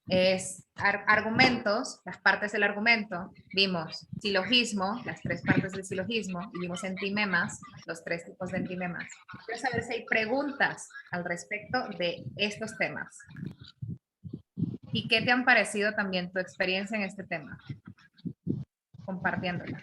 es argumentos, las partes del argumento, vimos silogismo, las 3 partes del silogismo, y vimos entimemas, los 3 tipos de entimemas. Quiero saber si hay preguntas al respecto de estos temas. ¿Y qué te han parecido también tu experiencia en este tema? Compartiéndola.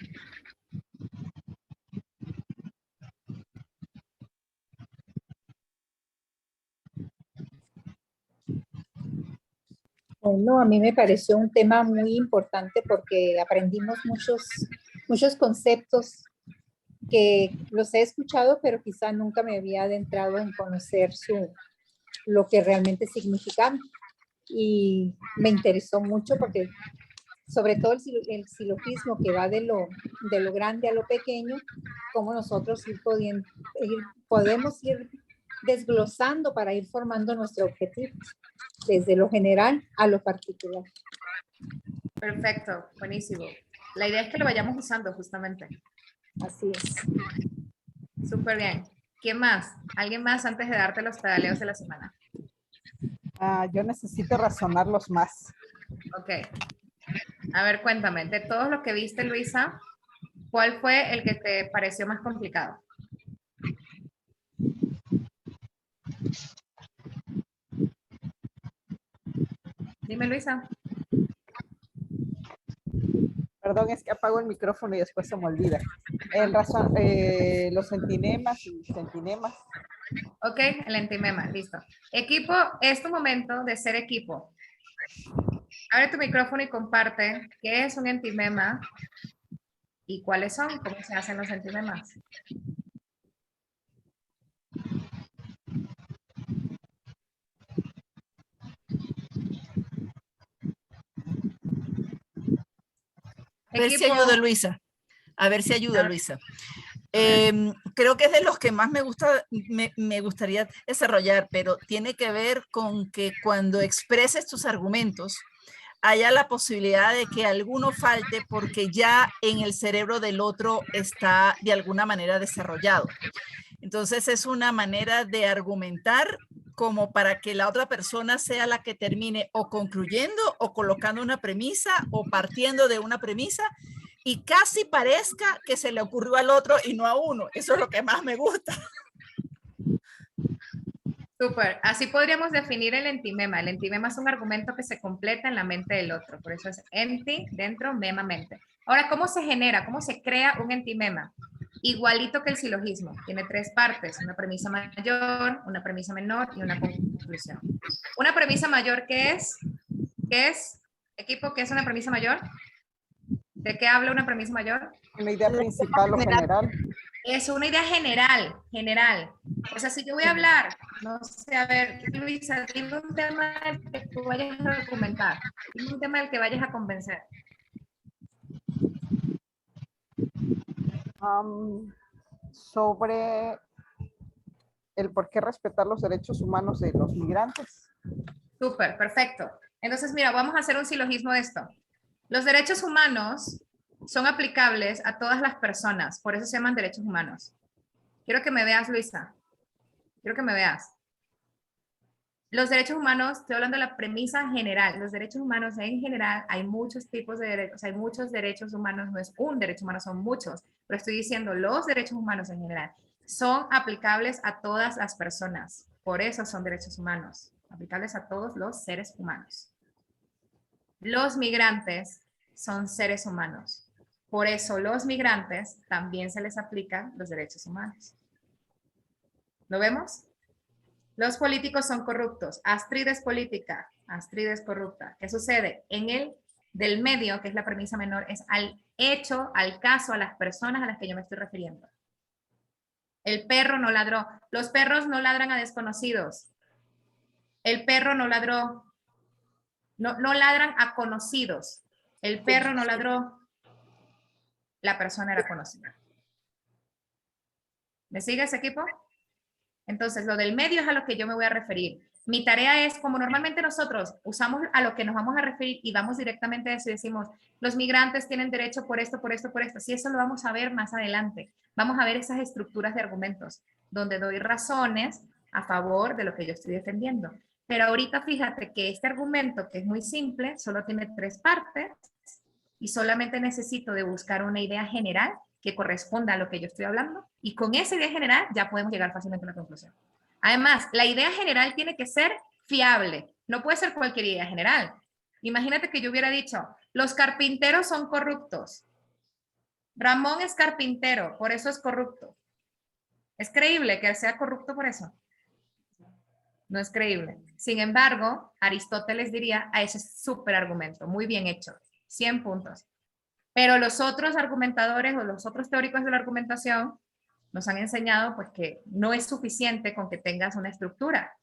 Bueno, a mí me pareció un tema muy importante porque aprendimos muchos conceptos que los he escuchado, pero quizá nunca me había adentrado en conocer lo que realmente significan. Y me interesó mucho porque sobre todo el silogismo que va de lo grande a lo pequeño, cómo nosotros podemos ir desglosando para ir formando nuestro objetivo, desde lo general a lo particular. Perfecto, buenísimo. La idea es que lo vayamos usando justamente. Así es. Súper bien. ¿Quién más? ¿Alguien más antes de darte los pedaleos de la semana? Yo necesito razonarlos más. Ok. A ver, cuéntame, de todos los que viste, Luisa, ¿cuál fue el que te pareció más complicado? Dime, Luisa. Perdón, es que apago el micrófono y después se me olvida. Los entimemas y centinemas. Ok, el entimema, listo. Equipo, es tu momento de ser equipo. Abre tu micrófono y comparte qué es un entimema y cuáles son, cómo se hacen los entimemas. A ver si ayuda Luisa. A ver si ayuda Luisa. Creo que es de los que más me gustaría desarrollar, pero tiene que ver con que cuando expreses tus argumentos haya la posibilidad de que alguno falte porque ya en el cerebro del otro está de alguna manera desarrollado. Entonces es una manera de argumentar como para que la otra persona sea la que termine o concluyendo o colocando una premisa o partiendo de una premisa y casi parezca que se le ocurrió al otro y no a uno. Eso es lo que más me gusta. Súper. Así podríamos definir el entimema. El entimema es un argumento que se completa en la mente del otro. Por eso es enti, dentro, mema, mente. Ahora, ¿cómo se genera? ¿Cómo se crea un entimema? Igualito que el silogismo. Tiene 3 partes. Una premisa mayor, una premisa menor y una conclusión. Una premisa mayor, ¿qué es? ¿Qué es? Equipo, ¿qué es una premisa mayor? ¿De qué habla una premisa mayor? Una idea principal o general. Es una idea general. O sea, si yo voy a hablar, no sé, a ver, Luisa, dime un tema del que tú vayas a documentar, dime un tema del que vayas a convencer. Sobre el por qué respetar los derechos humanos de los migrantes. Súper, perfecto. Entonces, mira, vamos a hacer un silogismo de esto. Los derechos humanos son aplicables a todas las personas, por eso se llaman derechos humanos. Quiero que me veas, Luisa. Quiero que me veas. Los derechos humanos, estoy hablando de la premisa general. Los derechos humanos en general, hay muchos tipos de derechos, hay muchos derechos humanos, no es un derecho humano, son muchos. Pero estoy diciendo, los derechos humanos en general son aplicables a todas las personas. Por eso son derechos humanos, aplicables a todos los seres humanos. Los migrantes son seres humanos. Por eso los migrantes también se les aplican los derechos humanos. ¿Lo vemos? Los políticos son corruptos. Astrid es política. Astrid es corrupta. ¿Qué sucede? En el del medio, que es la premisa menor, es al hecho, al caso, a las personas a las que yo me estoy refiriendo. El perro no ladró. Los perros no ladran a desconocidos. El perro no ladró. No ladran a conocidos. El perro no ladró. La persona era conocida. ¿Me sigue ese equipo? Entonces, lo del medio es a lo que yo me voy a referir. Mi tarea es, como normalmente nosotros usamos a lo que nos vamos a referir y vamos directamente a eso y decimos, los migrantes tienen derecho por esto, por esto, por esto. Sí, eso lo vamos a ver más adelante. Vamos a ver esas estructuras de argumentos, donde doy razones a favor de lo que yo estoy defendiendo. Pero ahorita fíjate que este argumento, que es muy simple, solo tiene 3 partes y solamente necesito de buscar una idea general que corresponda a lo que yo estoy hablando, y con esa idea general ya podemos llegar fácilmente a la conclusión. Además, la idea general tiene que ser fiable, no puede ser cualquier idea general. Imagínate que yo hubiera dicho, los carpinteros son corruptos. Ramón es carpintero, por eso es corrupto. ¿Es creíble que sea corrupto por eso? No es creíble. Sin embargo, Aristóteles diría, ese es súper argumento, muy bien hecho, 100 puntos. Pero los otros argumentadores o los otros teóricos de la argumentación nos han enseñado pues que no es suficiente con que tengas una estructura.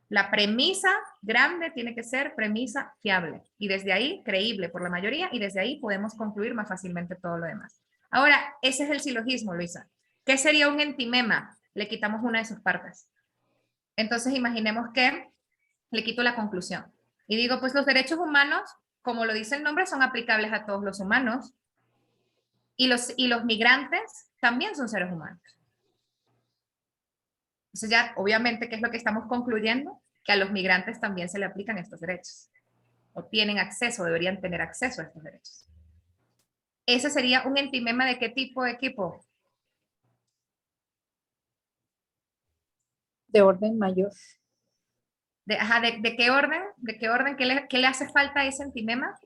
La premisa grande tiene que ser premisa fiable y desde ahí creíble por la mayoría y desde ahí podemos concluir más fácilmente todo lo demás. Ahora, ese es el silogismo, Luisa. ¿Qué sería un entimema? Le quitamos una de sus partes. Entonces imaginemos que le quito la conclusión y digo, pues los derechos humanos, como lo dice el nombre, son aplicables a todos los humanos y los migrantes también son seres humanos. Entonces ya, obviamente, ¿qué es lo que estamos concluyendo? Que a los migrantes también se le aplican estos derechos o tienen acceso, deberían tener acceso a estos derechos. Ese sería un entimema de qué tipo de equipo? De orden mayor. ¿De qué orden? ¿De qué orden? ¿Qué le hace falta a ese entimema?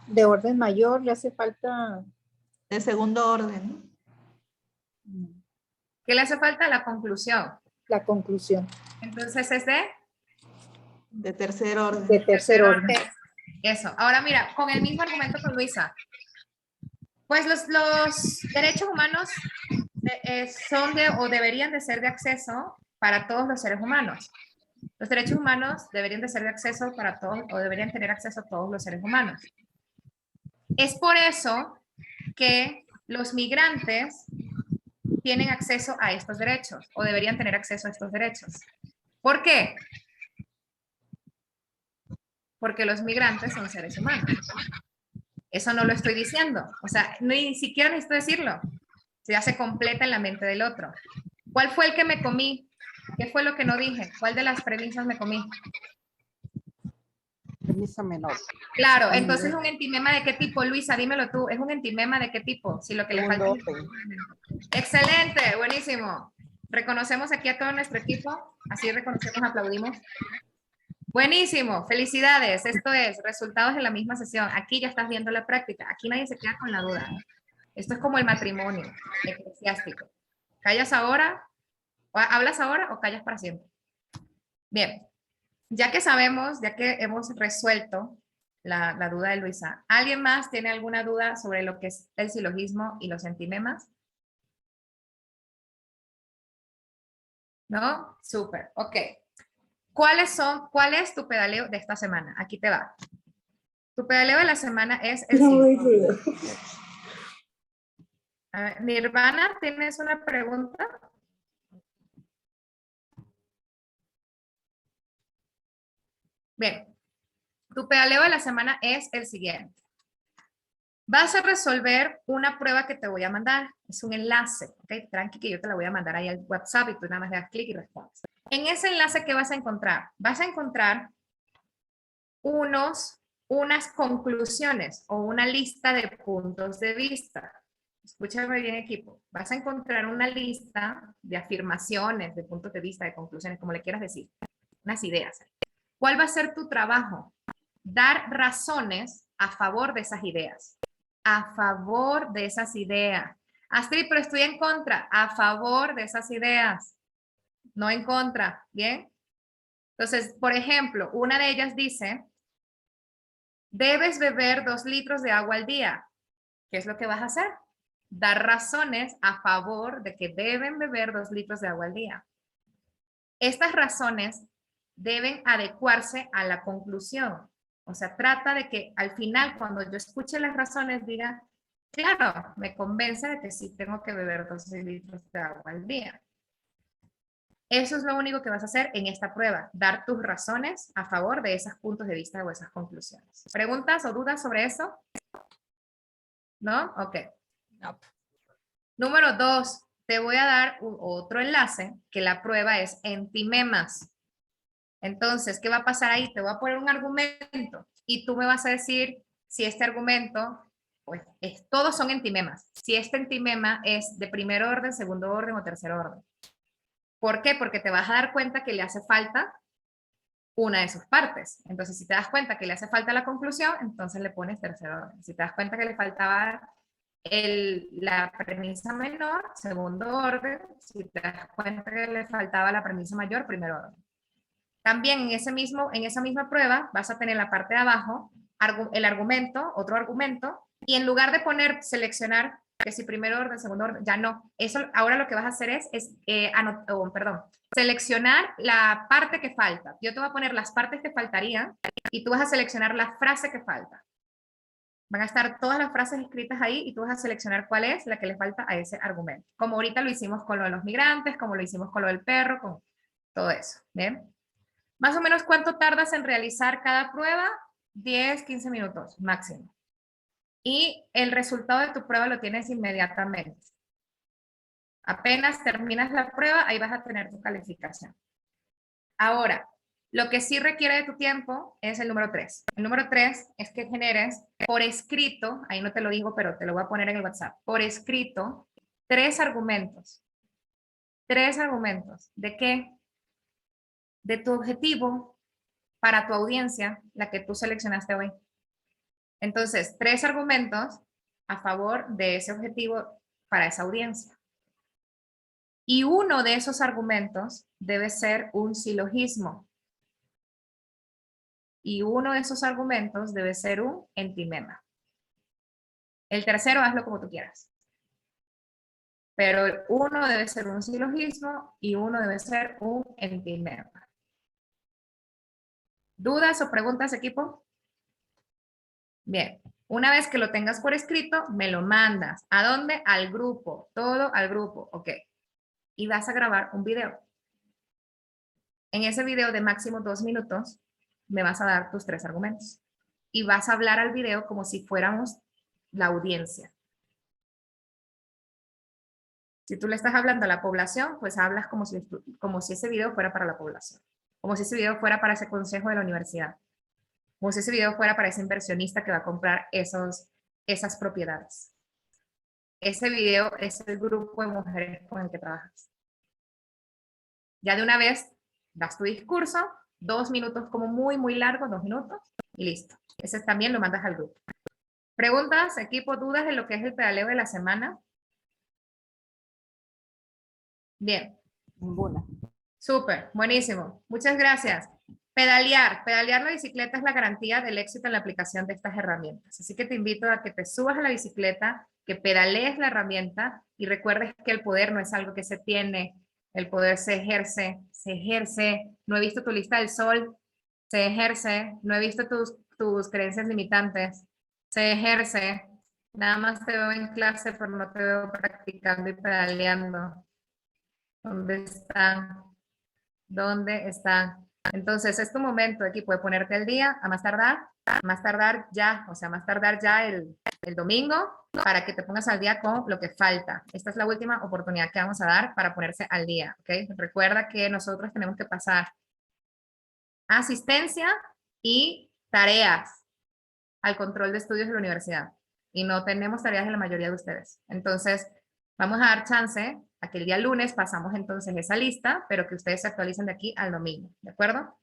De orden mayor le hace falta... De segundo orden. ¿Qué le hace falta? La conclusión. La conclusión. Entonces es de... De tercer orden. De tercer orden. Eso. Ahora mira, con el mismo argumento con Luisa. Pues los derechos humanos son o deberían de ser de acceso para todos los seres humanos. Los derechos humanos deberían de ser de acceso para todos o deberían tener acceso a todos los seres humanos. Es por eso que los migrantes tienen acceso a estos derechos o deberían tener acceso a estos derechos. ¿Por qué? Porque los migrantes son seres humanos. Eso no lo estoy diciendo. O sea, ni siquiera necesito decirlo. Ya se completa en la mente del otro. ¿Cuál fue el que me comí? ¿Qué fue lo que no dije? ¿Cuál de las premisas me comí? Premisa menor. Claro, entonces es un entimema de qué tipo, Luisa, dímelo tú, ¿es un entimema de qué tipo? Si lo que le falta es... Excelente, buenísimo. Reconocemos aquí a todo nuestro equipo, así reconocemos, aplaudimos. Buenísimo, felicidades. Esto es resultados de la misma sesión. Aquí ya estás viendo la práctica, aquí nadie se queda con la duda. Esto es como el matrimonio eclesiástico. ¿Callas ahora? ¿Hablas ahora o callas para siempre? Bien. Ya que sabemos, ya que hemos resuelto la duda de Luisa. ¿Alguien más tiene alguna duda sobre lo que es el silogismo y los entimemas? ¿No? Súper, ok. ¿Cuál es tu pedaleo de esta semana? Aquí te va. Tu pedaleo de la semana es el siguiente. A ver, Nirvana, ¿tienes una pregunta? Bien, tu pedaleo de la semana es el siguiente. Vas a resolver una prueba que te voy a mandar. Es un enlace, ¿ok? Tranqui que yo te la voy a mandar ahí al WhatsApp y tú nada más le das clic y respondes. En ese enlace, ¿qué vas a encontrar? Vas a encontrar unas conclusiones o una lista de puntos de vista. Escúchame bien, equipo. Vas a encontrar una lista de afirmaciones, de puntos de vista, de conclusiones, como le quieras decir. Unas ideas. ¿Cuál va a ser tu trabajo? Dar razones a favor de esas ideas. A favor de esas ideas. Astrid, pero estoy en contra. A favor de esas ideas. No en contra. ¿Bien? Entonces, por ejemplo, una de ellas dice, debes beber 2 litros de agua al día. ¿Qué es lo que vas a hacer? Dar razones a favor de que deben beber 2 litros de agua al día. Estas razones deben adecuarse a la conclusión. O sea, trata de que al final, cuando yo escuche las razones, diga, claro, me convence de que sí tengo que beber 2 litros de agua al día. Eso es lo único que vas a hacer en esta prueba, dar tus razones a favor de esos puntos de vista o esas conclusiones. ¿Preguntas o dudas sobre eso? ¿No? Ok. No. Número 2, te voy a dar otro enlace que la prueba es entimemas. Entonces, ¿qué va a pasar ahí? Te voy a poner un argumento y tú me vas a decir si este argumento, pues todos son entimemas. Si este entimema es de primer orden, segundo orden o tercer orden. ¿Por qué? Porque te vas a dar cuenta que le hace falta una de sus partes. Entonces, si te das cuenta que le hace falta la conclusión, entonces le pones tercer orden. Si te das cuenta que le faltaba la premisa menor, segundo orden. Si te das cuenta que le faltaba la premisa mayor, primer orden. También en esa misma prueba vas a tener la parte de abajo el argumento, otro argumento, y en lugar de seleccionar que si primer orden, segundo orden, ya no. Eso ahora lo que vas a hacer es seleccionar la parte que falta. Yo te voy a poner las partes que faltarían y tú vas a seleccionar la frase que falta. Van a estar todas las frases escritas ahí y tú vas a seleccionar cuál es la que le falta a ese argumento. Como ahorita lo hicimos con lo de los migrantes, como lo hicimos con lo del perro, con todo eso. ¿Bien? Más o menos, ¿cuánto tardas en realizar cada prueba? 10, 15 minutos máximo. Y el resultado de tu prueba lo tienes inmediatamente. Apenas terminas la prueba, ahí vas a tener tu calificación. Ahora, lo que sí requiere de tu tiempo es el número 3. El número 3 es que generes por escrito, ahí no te lo digo, pero te lo voy a poner en el WhatsApp, por escrito, 3 argumentos. 3 argumentos. ¿De qué? De tu objetivo para tu audiencia, la que tú seleccionaste hoy. Entonces, 3 argumentos a favor de ese objetivo para esa audiencia. Y uno de esos argumentos debe ser un silogismo. Y uno de esos argumentos debe ser un entimema. El tercero, hazlo como tú quieras. Pero uno debe ser un silogismo y uno debe ser un entimema. ¿Dudas o preguntas, equipo? Bien, una vez que lo tengas por escrito, me lo mandas. ¿A dónde? Al grupo, todo al grupo, ok. Y vas a grabar un video. En ese video de máximo 2 minutos, me vas a dar tus 3 argumentos. Y vas a hablar al video como si fuéramos la audiencia. Si tú le estás hablando a la población, pues hablas como si ese video fuera para la población. Como si ese video fuera para ese consejo de la universidad. Como si ese video fuera para ese inversionista que va a comprar esas propiedades. Ese video es el grupo de mujeres con el que trabajas. Ya de una vez das tu discurso, 2 minutos como muy, muy largo, 2 minutos, y listo. Ese también lo mandas al grupo. ¿Preguntas, equipo, dudas de lo que es el pedaleo de la semana? Bien. Ninguna. Súper, buenísimo. Muchas gracias. Pedalear la bicicleta es la garantía del éxito en la aplicación de estas herramientas. Así que te invito a que te subas a la bicicleta, que pedalees la herramienta y recuerdes que el poder no es algo que se tiene, el poder se ejerce, se ejerce. No he visto tu lista del sol, se ejerce. No he visto tus creencias limitantes, se ejerce. Nada más te veo en clase, pero no te veo practicando y pedaleando. ¿Dónde están? ¿Dónde están? Entonces es tu momento, equipo, de ponerte al día a más tardar ya, o sea, más tardar ya el domingo para que te pongas al día con lo que falta. Esta es la última oportunidad que vamos a dar para ponerse al día, ¿ok? Recuerda que nosotros tenemos que pasar asistencia y tareas al control de estudios de la universidad y no tenemos tareas de la mayoría de ustedes. Entonces, vamos a dar chance a que el día lunes pasamos entonces esa lista, pero que ustedes se actualicen de aquí al domingo, ¿de acuerdo?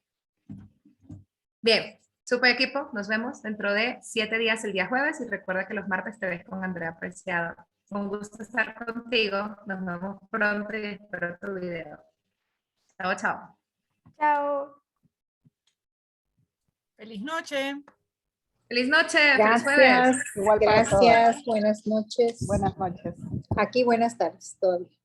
Bien, super equipo, nos vemos dentro de 7 días el día jueves y recuerda que los martes te ves con Andrea Preciado. Fue un gusto estar contigo, nos vemos pronto y espero tu video. Chao, chao. Chao. Feliz noche. Feliz noche, feliz jueves. Gracias, Igual para gracias, buenas noches. Buenas noches. Aquí buenas tardes todavía.